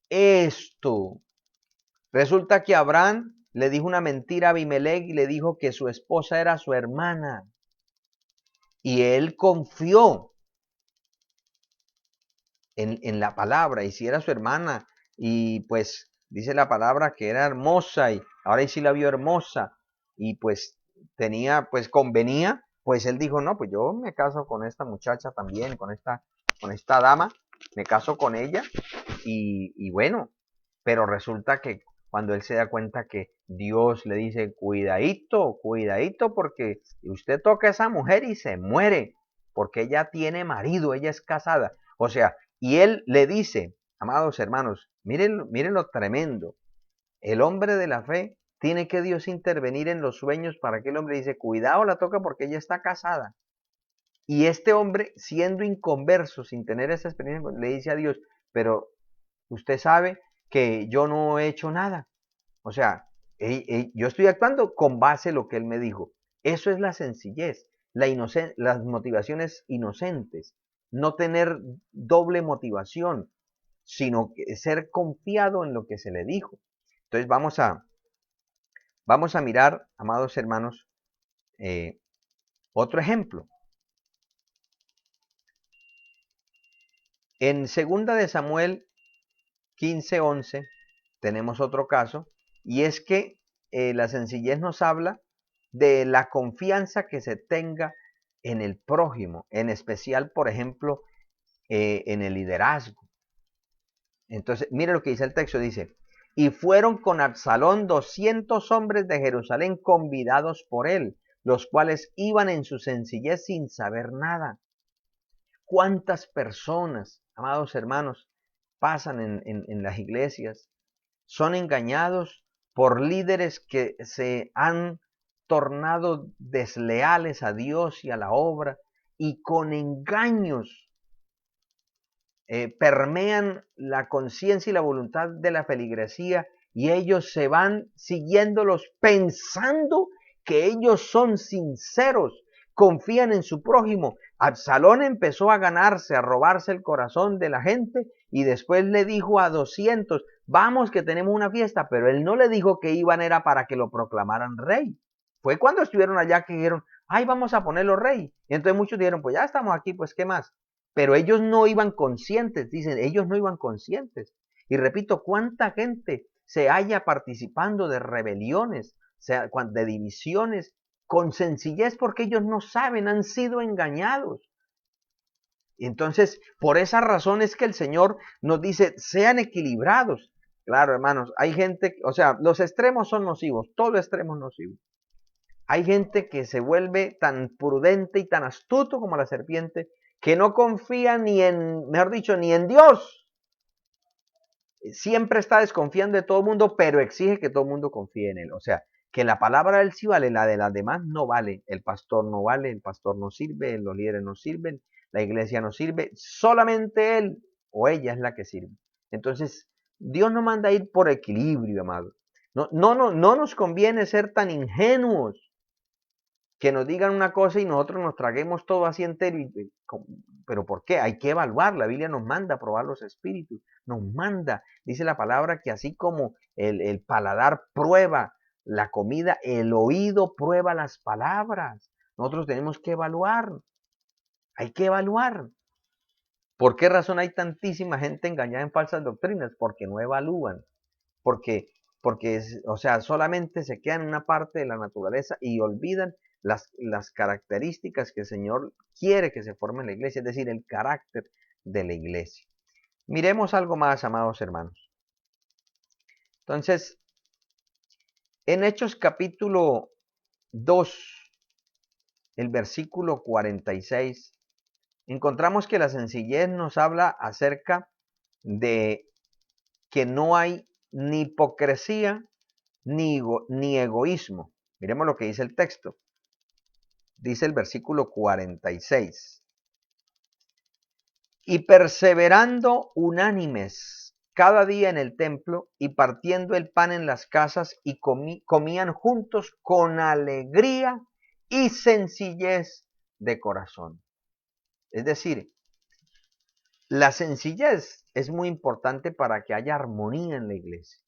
esto. Resulta que Abraham le dijo una mentira a Abimelech y le dijo que su esposa era su hermana. Y él confió en la palabra, y si era su hermana, y pues dice la palabra que era hermosa, y ahora sí la vio hermosa, y pues convenía, pues él dijo, no, pues yo me caso con esta muchacha también, con esta dama, me caso con ella, y bueno, pero resulta que cuando él se da cuenta que Dios le dice, cuidadito, cuidadito, porque usted toca a esa mujer y se muere, porque ella tiene marido, ella es casada. O sea, y él le dice, amados hermanos, miren lo tremendo. El hombre de la fe tiene que Dios intervenir en los sueños para que el hombre dice, cuidado, la toca porque ella está casada. Y este hombre, siendo inconverso, sin tener esa experiencia, le dice a Dios, pero usted sabe que yo no he hecho nada. O sea, yo estoy actuando con base en lo que él me dijo. Eso es la sencillez, las motivaciones inocentes. No tener doble motivación, sino ser confiado en lo que se le dijo. Entonces vamos a mirar, amados hermanos, otro ejemplo. En 2 de Samuel 15:11 tenemos otro caso, y es que la sencillez nos habla de la confianza que se tenga en el prójimo, en especial, por ejemplo, en el liderazgo. Entonces, mire lo que dice el texto, dice, y fueron con Absalón 200 hombres de Jerusalén convidados por él, los cuales iban en su sencillez sin saber nada. ¿Cuántas personas, amados hermanos, pasan en las iglesias? Son engañados por líderes que se han tornado desleales a Dios y a la obra, y con engaños permean la conciencia y la voluntad de la feligresía y ellos se van siguiéndolos pensando que ellos son sinceros, confían en su prójimo. Absalón empezó a ganarse, a robarse el corazón de la gente y después le dijo a 200, vamos que tenemos una fiesta, pero él no le dijo que iban era para que lo proclamaran rey. Fue cuando estuvieron allá que dijeron, ay, vamos a ponerlo rey. Y entonces muchos dijeron, pues ya estamos aquí, pues ¿qué más? Pero ellos no iban conscientes, dicen, ellos no iban conscientes. Y repito, ¿cuánta gente se halla participando de rebeliones, de divisiones, con sencillez porque ellos no saben, han sido engañados? Entonces, por esa razón es que el Señor nos dice, sean equilibrados. Claro, hermanos, hay gente, o sea, los extremos son nocivos, todo extremo es nocivo. Hay gente que se vuelve tan prudente y tan astuto como la serpiente, que no confía ni en, mejor dicho, ni en Dios. Siempre está desconfiando de todo el mundo, pero exige que todo el mundo confíe en él. O sea, que la palabra de él sí vale, la de las demás no vale. El pastor no vale, el pastor no sirve, los líderes no sirven, la iglesia no sirve, solamente él o ella es la que sirve. Entonces, Dios nos manda a ir por equilibrio, amado. No nos conviene ser tan ingenuos que nos digan una cosa y nosotros nos traguemos todo así entero. Pero ¿por qué? Hay que evaluar. La Biblia nos manda a probar los espíritus. Nos manda, dice la palabra, que así como el paladar prueba la comida, el oído prueba las palabras. Nosotros tenemos que evaluar. Hay que evaluar. ¿Por qué razón hay tantísima gente engañada en falsas doctrinas? Porque no evalúan. Porque, o sea, solamente se quedan en una parte de la naturaleza y olvidan las características que el Señor quiere que se forme en la iglesia, es decir, el carácter de la iglesia. Miremos algo más, amados hermanos. Entonces, en Hechos capítulo 2, el versículo 46, encontramos que la sencillez nos habla acerca de que no hay ni hipocresía ni egoísmo. Miremos lo que dice el texto. Dice el versículo 46. Y perseverando unánimes cada día en el templo y partiendo el pan en las casas y comían juntos con alegría y sencillez de corazón. Es decir, la sencillez es muy importante para que haya armonía en la iglesia.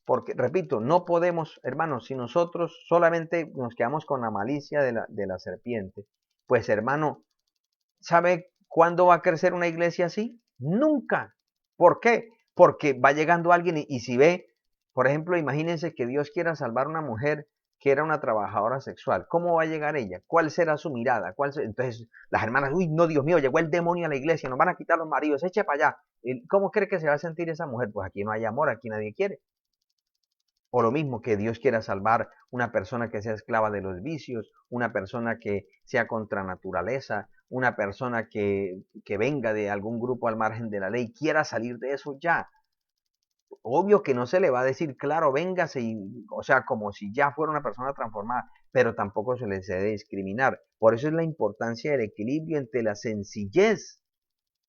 Porque, repito, no podemos, hermanos, si nosotros solamente nos quedamos con la malicia de la serpiente, pues hermano, ¿sabe cuándo va a crecer una iglesia así? Nunca. ¿Por qué? Porque va llegando alguien y si ve, por ejemplo, imagínense que Dios quiera salvar a una mujer que era una trabajadora sexual. ¿Cómo va a llegar ella? ¿Cuál será su mirada? Entonces las hermanas, uy, no, Dios mío, llegó el demonio a la iglesia, nos van a quitar los maridos, eche para allá. ¿Cómo cree que se va a sentir esa mujer? Pues aquí no hay amor, aquí nadie quiere. O lo mismo que Dios quiera salvar una persona que sea esclava de los vicios, una persona que sea contra naturaleza, una persona que venga de algún grupo al margen de la ley, quiera salir de eso ya. Obvio que no se le va a decir, claro, véngase, o sea, como si ya fuera una persona transformada, pero tampoco se le debe discriminar. Por eso es la importancia del equilibrio entre la sencillez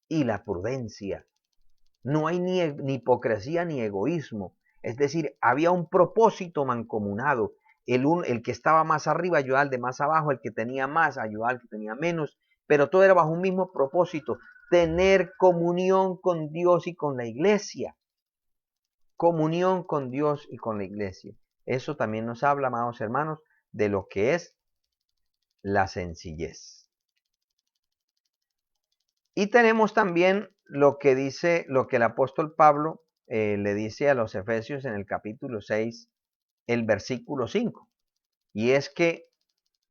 y la prudencia. No hay ni hipocresía ni egoísmo. Es decir, había un propósito mancomunado. El que estaba más arriba ayudaba al de más abajo, el que tenía más ayudaba al que tenía menos, pero todo era bajo un mismo propósito, tener comunión con Dios y con la iglesia. Comunión con Dios y con la iglesia. Eso también nos habla, amados hermanos, de lo que es la sencillez. Y tenemos también lo que dice, lo que el apóstol Pablo le dice a los Efesios en el capítulo 6, el versículo 5. Y es que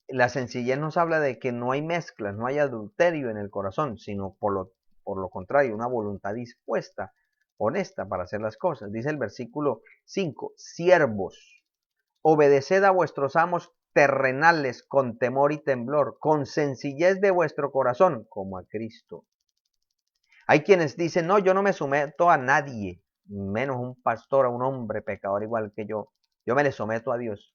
la sencillez nos habla de que no hay mezclas, no hay adulterio en el corazón, sino por lo contrario, una voluntad dispuesta, honesta para hacer las cosas. Dice el versículo 5, siervos, obedeced a vuestros amos terrenales con temor y temblor, con sencillez de vuestro corazón, como a Cristo. Hay quienes dicen, no, yo no me someto a nadie, menos un pastor, a un hombre pecador igual que yo me le someto a Dios.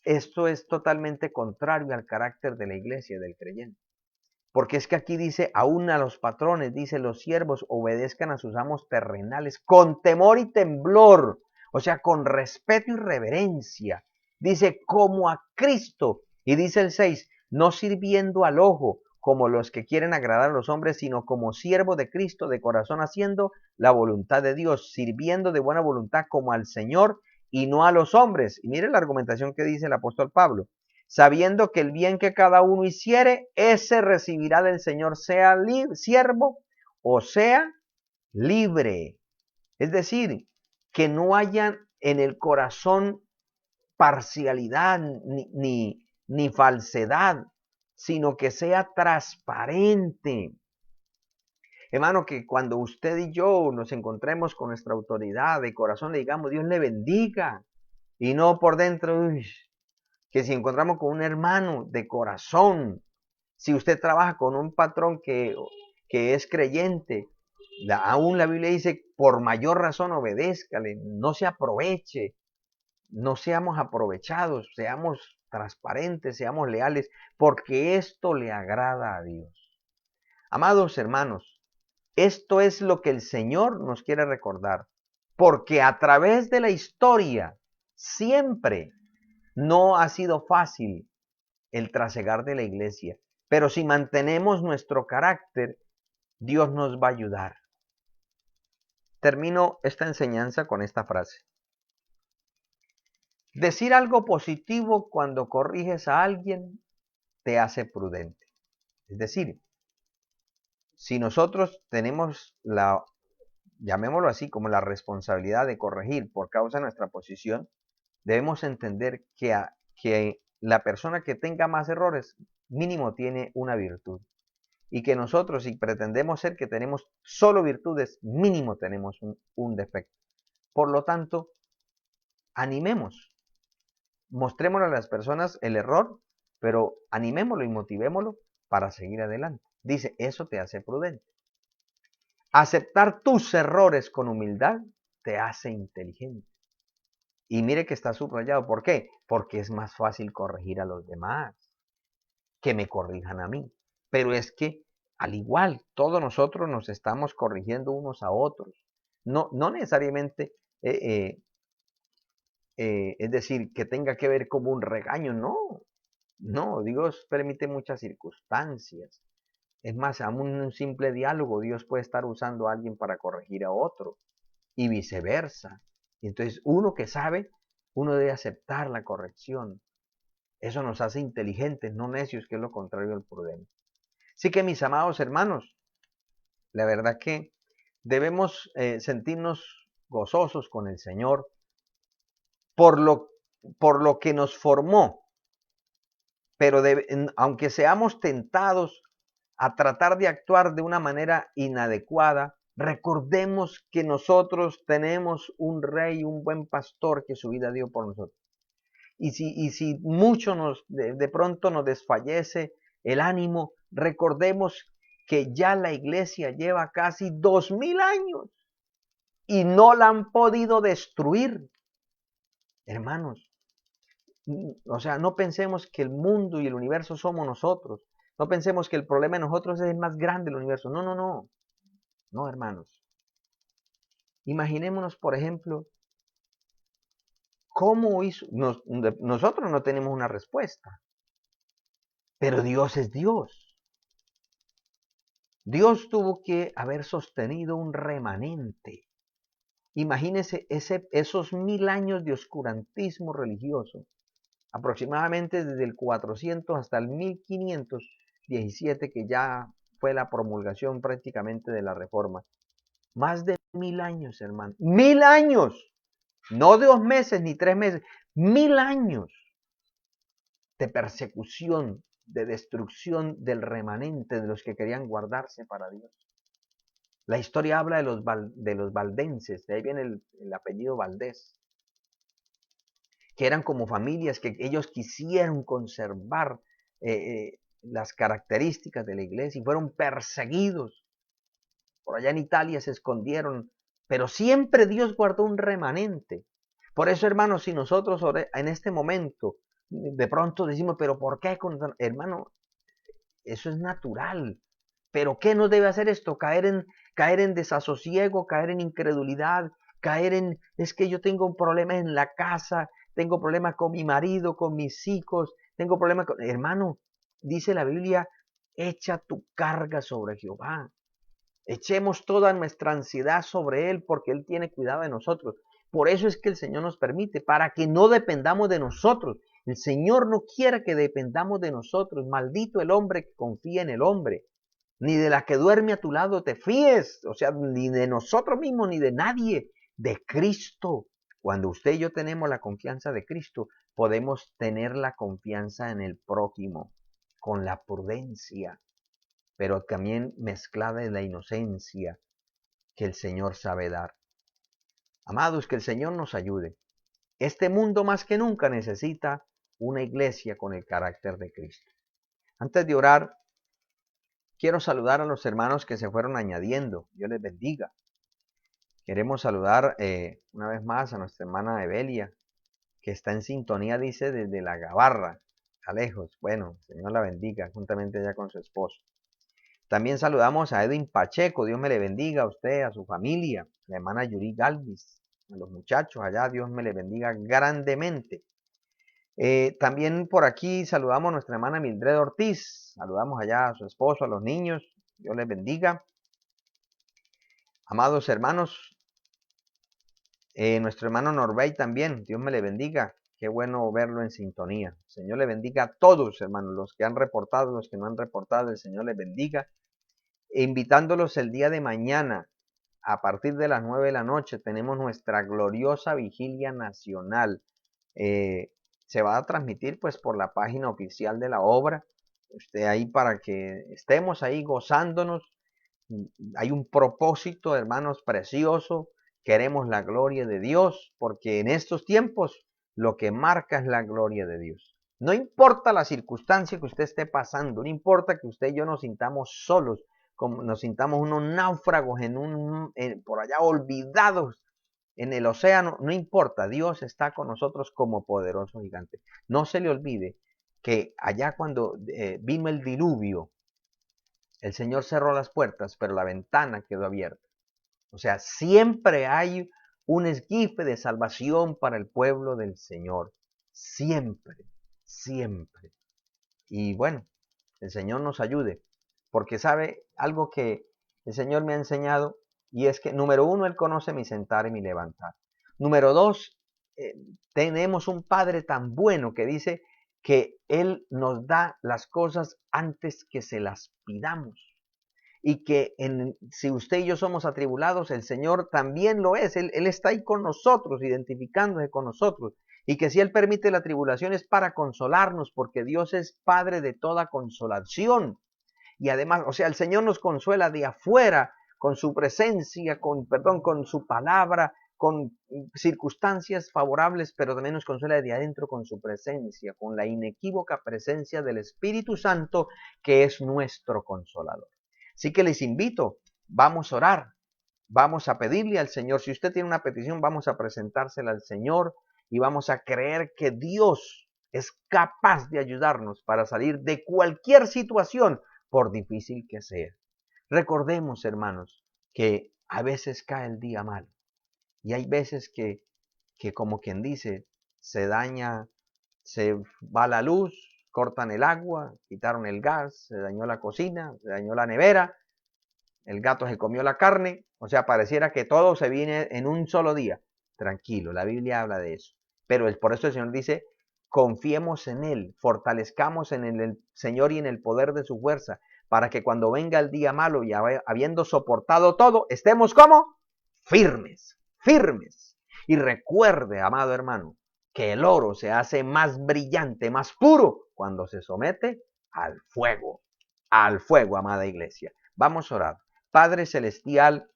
Esto es totalmente contrario al carácter de la iglesia, del creyente. Porque es que aquí dice, aún a los patrones, dice, los siervos obedezcan a sus amos terrenales con temor y temblor, o sea, con respeto y reverencia. Dice, como a Cristo. Y dice el 6, no sirviendo al ojo, como los que quieren agradar a los hombres, sino como siervo de Cristo, de corazón haciendo la voluntad de Dios, sirviendo de buena voluntad como al Señor y no a los hombres. Y mire la argumentación que dice el apóstol Pablo. Sabiendo que el bien que cada uno hiciere, ese recibirá del Señor, sea siervo o sea libre. Es decir, que no haya en el corazón parcialidad ni falsedad, sino que sea transparente. Hermano, que cuando usted y yo nos encontremos con nuestra autoridad de corazón, le digamos, Dios le bendiga, y no por dentro, uy, que si encontramos con un hermano de corazón, si usted trabaja con un patrón que es creyente, aún la Biblia dice, por mayor razón obedézcale, no se aproveche, no seamos aprovechados, seamos transparentes, seamos leales, porque esto le agrada a Dios. Amados hermanos, esto es lo que el Señor nos quiere recordar, porque a través de la historia siempre no ha sido fácil el trasegar de la iglesia, pero si mantenemos nuestro carácter, Dios nos va a ayudar. Termino esta enseñanza con esta frase. Decir algo positivo cuando corriges a alguien te hace prudente. Es decir, si nosotros tenemos llamémoslo así, como la responsabilidad de corregir por causa de nuestra posición, debemos entender que la persona que tenga más errores, mínimo tiene una virtud. Y que nosotros, si pretendemos ser que tenemos solo virtudes, mínimo tenemos un defecto. Por lo tanto, animemos, mostrémosle a las personas el error, pero animémoslo y motivémoslo para seguir adelante. Dice, eso te hace prudente. Aceptar tus errores con humildad te hace inteligente. Y mire que está subrayado. ¿Por qué? Porque es más fácil corregir a los demás que me corrijan a mí. Pero es que, al igual, todos nosotros nos estamos corrigiendo unos a otros. No necesariamente, es decir, que tenga que ver como un regaño, no. No, Dios permite muchas circunstancias. Es más, aún un simple diálogo, Dios puede estar usando a alguien para corregir a otro y viceversa. Entonces, uno que sabe, uno debe aceptar la corrección. Eso nos hace inteligentes, no necios, que es lo contrario del prudente. Así que, mis amados hermanos, la verdad que debemos sentirnos gozosos con el Señor por lo que nos formó, pero aunque seamos tentados a tratar de actuar de una manera inadecuada, recordemos que nosotros tenemos un rey, un buen pastor que su vida dio por nosotros. Y si mucho de pronto nos desfallece el ánimo, recordemos que ya la iglesia lleva casi 2000 años y no la han podido destruir. Hermanos, o sea, no pensemos que el mundo y el universo somos nosotros. No pensemos que el problema de nosotros es el más grande del universo. No, no, no. No, hermanos. Imaginémonos, por ejemplo, cómo hizo. Nosotros no tenemos una respuesta. Pero Dios es Dios. Dios tuvo que haber sostenido un remanente. Imagínense esos 1000 años de oscurantismo religioso. Aproximadamente desde el 400 hasta el 1517, que ya fue la promulgación prácticamente de la Reforma. Más de 1000 años, hermano. 1000 años. No de 2 meses ni 3 meses. 1000 años de persecución, de destrucción del remanente, de los que querían guardarse para Dios. La historia habla de los valdenses, de ahí viene el apellido Valdés, que eran como familias que ellos quisieron conservar las características de la iglesia y fueron perseguidos. Por allá en Italia se escondieron, pero siempre Dios guardó un remanente. Por eso, hermanos, si nosotros en este momento de pronto decimos, pero ¿por qué? Hermano, eso es natural. Pero ¿qué nos debe hacer esto? Caer en desasosiego, caer en incredulidad, caer en, es que yo tengo un problema en la casa, tengo problemas con mi marido, con mis hijos, tengo problemas con... Hermano, dice la Biblia, echa tu carga sobre Jehová. Echemos toda nuestra ansiedad sobre Él porque Él tiene cuidado de nosotros. Por eso es que el Señor nos permite, para que no dependamos de nosotros. El Señor no quiere que dependamos de nosotros. Maldito el hombre que confía en el hombre. Ni de la que duerme a tu lado te fíes. O sea, ni de nosotros mismos, ni de nadie. De Cristo. Cuando usted y yo tenemos la confianza de Cristo, podemos tener la confianza en el prójimo, con la prudencia, pero también mezclada en la inocencia que el Señor sabe dar. Amados, que el Señor nos ayude. Este mundo más que nunca necesita una iglesia con el carácter de Cristo. Antes de orar, quiero saludar a los hermanos que se fueron añadiendo. Dios les bendiga. Queremos saludar una vez más a nuestra hermana Evelia, que está en sintonía, dice, desde la Gabarra, a lejos. Bueno, el Señor la bendiga, juntamente allá con su esposo. También saludamos a Edwin Pacheco, Dios me le bendiga a usted, a su familia, la hermana Yuri Galvis, a los muchachos allá, Dios me le bendiga grandemente. También por aquí saludamos a nuestra hermana Mildred Ortiz, saludamos allá a su esposo, a los niños, Dios les bendiga. Amados hermanos, nuestro hermano Norbey también, Dios me le bendiga, qué bueno verlo en sintonía. El Señor le bendiga a todos, hermanos, los que han reportado, los que no han reportado, el Señor les bendiga. Invitándolos el día de mañana, a partir de las 9 de la noche, tenemos nuestra gloriosa vigilia nacional. Se va a transmitir pues por la página oficial de la obra. Usted ahí para que estemos ahí gozándonos. Hay un propósito, hermanos, precioso. Queremos la gloria de Dios, porque en estos tiempos lo que marca es la gloria de Dios. No importa la circunstancia que usted esté pasando, no importa que usted y yo nos sintamos solos, como nos sintamos unos náufragos por allá olvidados en el océano, no importa, Dios está con nosotros como poderoso gigante. No se le olvide que allá cuando vino el diluvio, el Señor cerró las puertas, pero la ventana quedó abierta. O sea, siempre hay un esquife de salvación para el pueblo del Señor. Siempre, siempre. Y bueno, el Señor nos ayude, porque sabe algo que el Señor me ha enseñado, y es que, número uno, Él conoce mi sentar y mi levantar. Número dos, tenemos un Padre tan bueno que dice que Él nos da las cosas antes que se las pidamos. Y que si usted y yo somos atribulados, el Señor también lo es. Él está ahí con nosotros, identificándose con nosotros. Y que si Él permite la tribulación es para consolarnos, porque Dios es Padre de toda consolación. Y además, o sea, el Señor nos consuela de afuera con su presencia, con su palabra, con circunstancias favorables, pero también nos consuela de adentro con su presencia, con la inequívoca presencia del Espíritu Santo, que es nuestro consolador. Así que les invito, vamos a orar, vamos a pedirle al Señor. Si usted tiene una petición, vamos a presentársela al Señor y vamos a creer que Dios es capaz de ayudarnos para salir de cualquier situación, por difícil que sea. Recordemos, hermanos, que a veces cae el día mal y hay veces que como quien dice, se daña, se va la luz, cortan el agua, quitaron el gas, se dañó la cocina, se dañó la nevera, el gato se comió la carne, o sea, pareciera que todo se viene en un solo día. Tranquilo, la Biblia habla de eso. Pero por eso el Señor dice, confiemos en Él, fortalezcamos en el Señor y en el poder de su fuerza, para que cuando venga el día malo y habiendo soportado todo, estemos como firmes, firmes. Y recuerde, amado hermano, que el oro se hace más brillante, más puro, cuando se somete al fuego, amada iglesia. Vamos a orar. Padre Celestial,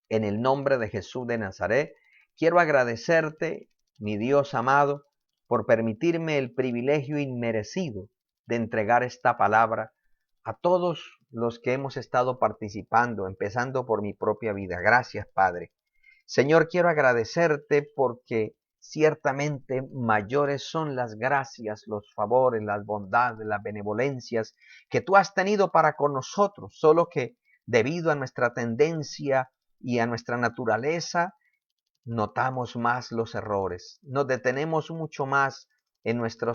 en el nombre de Jesús de Nazaret, quiero agradecerte, mi Dios amado, por permitirme el privilegio inmerecido de entregar esta palabra a todos los que hemos estado participando, empezando por mi propia vida. Gracias, Padre. Señor, quiero agradecerte porque ciertamente mayores son las gracias, los favores, las bondades, las benevolencias que tú has tenido para con nosotros, solo que debido a nuestra tendencia y a nuestra naturaleza, notamos más los errores, nos detenemos mucho más en nuestra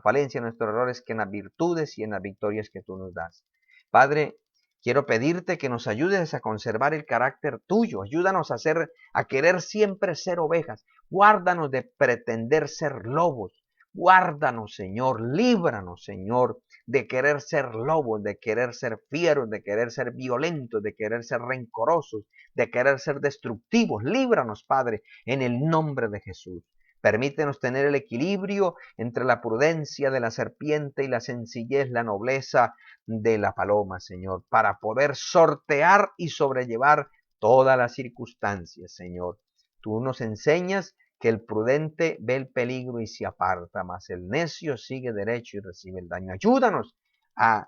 falencia, en nuestros errores, que en las virtudes y en las victorias que tú nos das. Padre, quiero pedirte que nos ayudes a conservar el carácter tuyo, ayúdanos a querer siempre ser ovejas, guárdanos de pretender ser lobos, guárdanos, Señor, líbranos, Señor, de querer ser lobos, de querer ser fieros, de querer ser violentos, de querer ser rencorosos, de querer ser destructivos. Líbranos, Padre, en el nombre de Jesús. Permítenos tener el equilibrio entre la prudencia de la serpiente y la sencillez, la nobleza de la paloma, Señor, para poder sortear y sobrellevar todas las circunstancias, Señor. Tú nos enseñas que el prudente ve el peligro y se aparta, mas el necio sigue derecho y recibe el daño. Ayúdanos a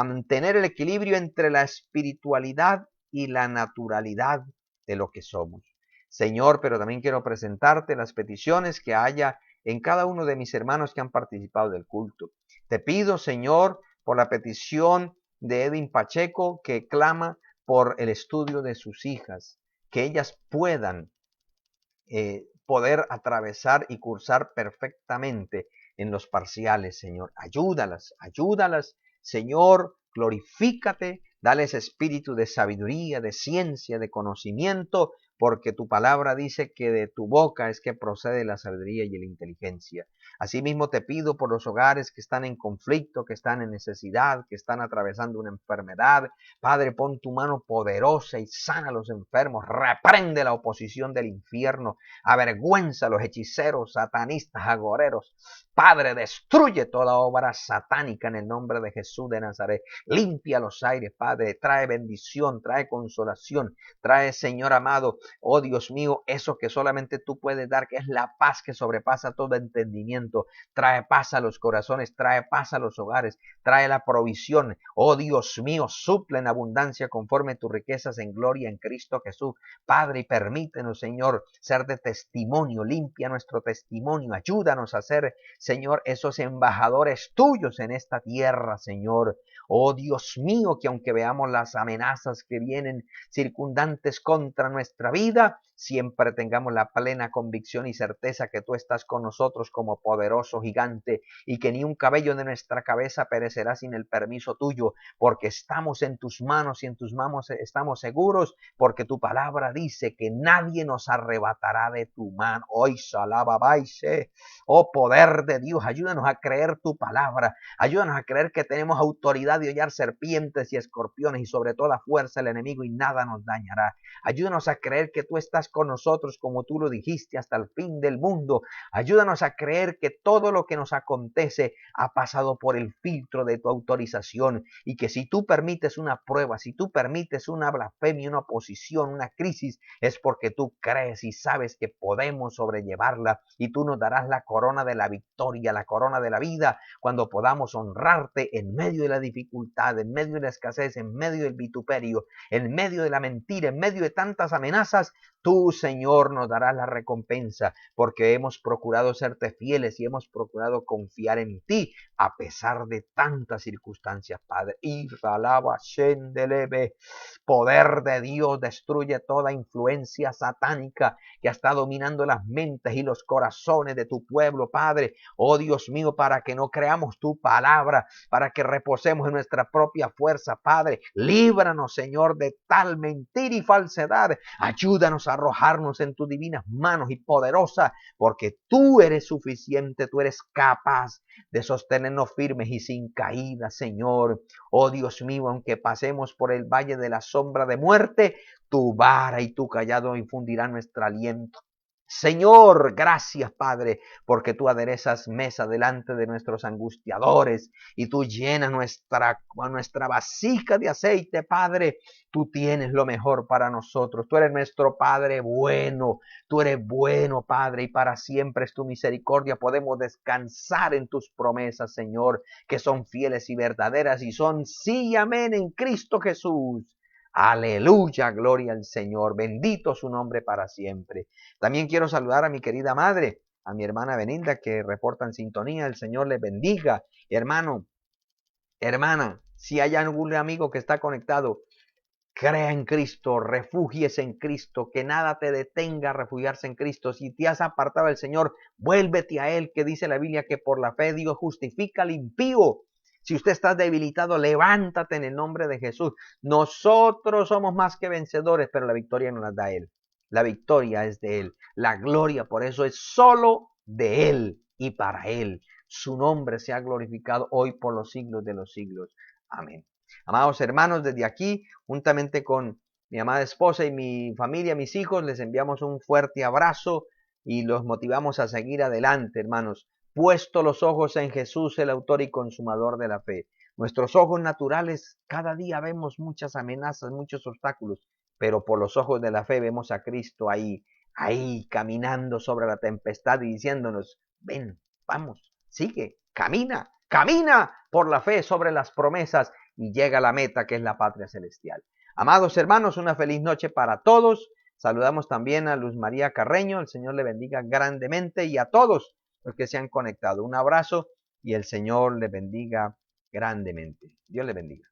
mantener el equilibrio entre la espiritualidad y la naturalidad de lo que somos. Señor, pero también quiero presentarte las peticiones que haya en cada uno de mis hermanos que han participado del culto. Te pido, Señor, por la petición de Edwin Pacheco, que clama por el estudio de sus hijas, que ellas puedan poder atravesar y cursar perfectamente en los parciales, Señor. Ayúdalas, ayúdalas, Señor, glorifícate, dales espíritu de sabiduría, de ciencia, de conocimiento, porque tu palabra dice que de tu boca es que procede la sabiduría y la inteligencia. Asimismo te pido por los hogares que están en conflicto, que están en necesidad, que están atravesando una enfermedad. Padre, pon tu mano poderosa y sana a los enfermos, reprende la oposición del infierno, avergüenza a los hechiceros, satanistas, agoreros. Padre, destruye toda obra satánica en el nombre de Jesús de Nazaret. Limpia los aires, Padre, trae bendición, trae consolación, trae, Señor amado, oh Dios mío, eso que solamente tú puedes dar, que es la paz que sobrepasa todo entendimiento. Trae paz a los corazones, trae paz a los hogares, trae la provisión. Oh Dios mío, suple en abundancia conforme tus riquezas en gloria en Cristo Jesús. Padre, y permítenos, Señor, ser de testimonio, limpia nuestro testimonio, ayúdanos a ser, Señor, esos embajadores tuyos en esta tierra, Señor. Oh Dios mío, que aunque veamos las amenazas que vienen circundantes contra nuestra vida, siempre tengamos la plena convicción y certeza que tú estás con nosotros como poderoso gigante y que ni un cabello de nuestra cabeza perecerá sin el permiso tuyo, porque estamos en tus manos y en tus manos estamos seguros, porque tu palabra dice que nadie nos arrebatará de tu mano. Hoy salababaise, oh poder de Dios, ayúdanos a creer tu palabra, ayúdanos a creer que tenemos autoridad de hollar serpientes y escorpiones y sobre toda fuerza el enemigo y nada nos dañará. Ayúdanos a creer que tú estás con nosotros como tú lo dijiste hasta el fin del mundo. Ayúdanos a creer que todo lo que nos acontece ha pasado por el filtro de tu autorización y que si tú permites una prueba, si tú permites una blasfemia, una oposición, una crisis, es porque tú crees y sabes que podemos sobrellevarla y tú nos darás la corona de la victoria, la corona de la vida, cuando podamos honrarte en medio de la dificultad, en medio de la escasez, en medio del vituperio, en medio de la mentira, en medio de tantas amenazas. Tú, Señor, nos darás la recompensa porque hemos procurado serte fieles y hemos procurado confiar en ti a pesar de tantas circunstancias, Padre. Poder de Dios, destruye toda influencia satánica que está dominando las mentes y los corazones de tu pueblo, Padre. Oh Dios mío, para que no creamos tu palabra, para que reposemos en nuestra propia fuerza, Padre. Líbranos, Señor, de tal mentira y falsedad. Ayúdanos a arrojarnos en tus divinas manos y poderosa, porque tú eres suficiente, tú eres capaz de sostenernos firmes y sin caída, Señor. Oh Dios mío, aunque pasemos por el valle de la sombra de muerte, tu vara y tu callado infundirán nuestro aliento. Señor, gracias, Padre, porque tú aderezas mesa delante de nuestros angustiadores y tú llenas nuestra vasija de aceite, Padre. Tú tienes lo mejor para nosotros. Tú eres nuestro Padre bueno. Tú eres bueno, Padre, y para siempre es tu misericordia. Podemos descansar en tus promesas, Señor, que son fieles y verdaderas y son sí y amén en Cristo Jesús. Aleluya, gloria al Señor. Bendito su nombre para siempre. También quiero saludar a mi querida madre, a mi hermana Beninda, que reporta en sintonía. El Señor le bendiga. Hermano, hermana, si hay algún amigo que está conectado, crea en Cristo, refúgiese en Cristo, que nada te detenga a refugiarse en Cristo. Si te has apartado del Señor, vuélvete a Él, que dice la Biblia que por la fe Dios justifica al impío. Si usted está debilitado, levántate en el nombre de Jesús. Nosotros somos más que vencedores, pero la victoria nos la da Él. La victoria es de Él. La gloria, por eso, es solo de Él y para Él. Su nombre sea glorificado hoy por los siglos de los siglos. Amén. Amados hermanos, desde aquí, juntamente con mi amada esposa y mi familia, mis hijos, les enviamos un fuerte abrazo y los motivamos a seguir adelante, hermanos, puesto los ojos en Jesús, el autor y consumador de la fe. Nuestros ojos naturales, cada día vemos muchas amenazas, muchos obstáculos, pero por los ojos de la fe vemos a Cristo ahí caminando sobre la tempestad y diciéndonos, ven, vamos, sigue, camina, camina por la fe sobre las promesas y llega a la meta, que es la patria celestial. Amados hermanos, una feliz noche para todos. Saludamos también a Luz María Carreño. El Señor le bendiga grandemente y a todos los que se han conectado. Un abrazo y el Señor le bendiga grandemente. Dios le bendiga.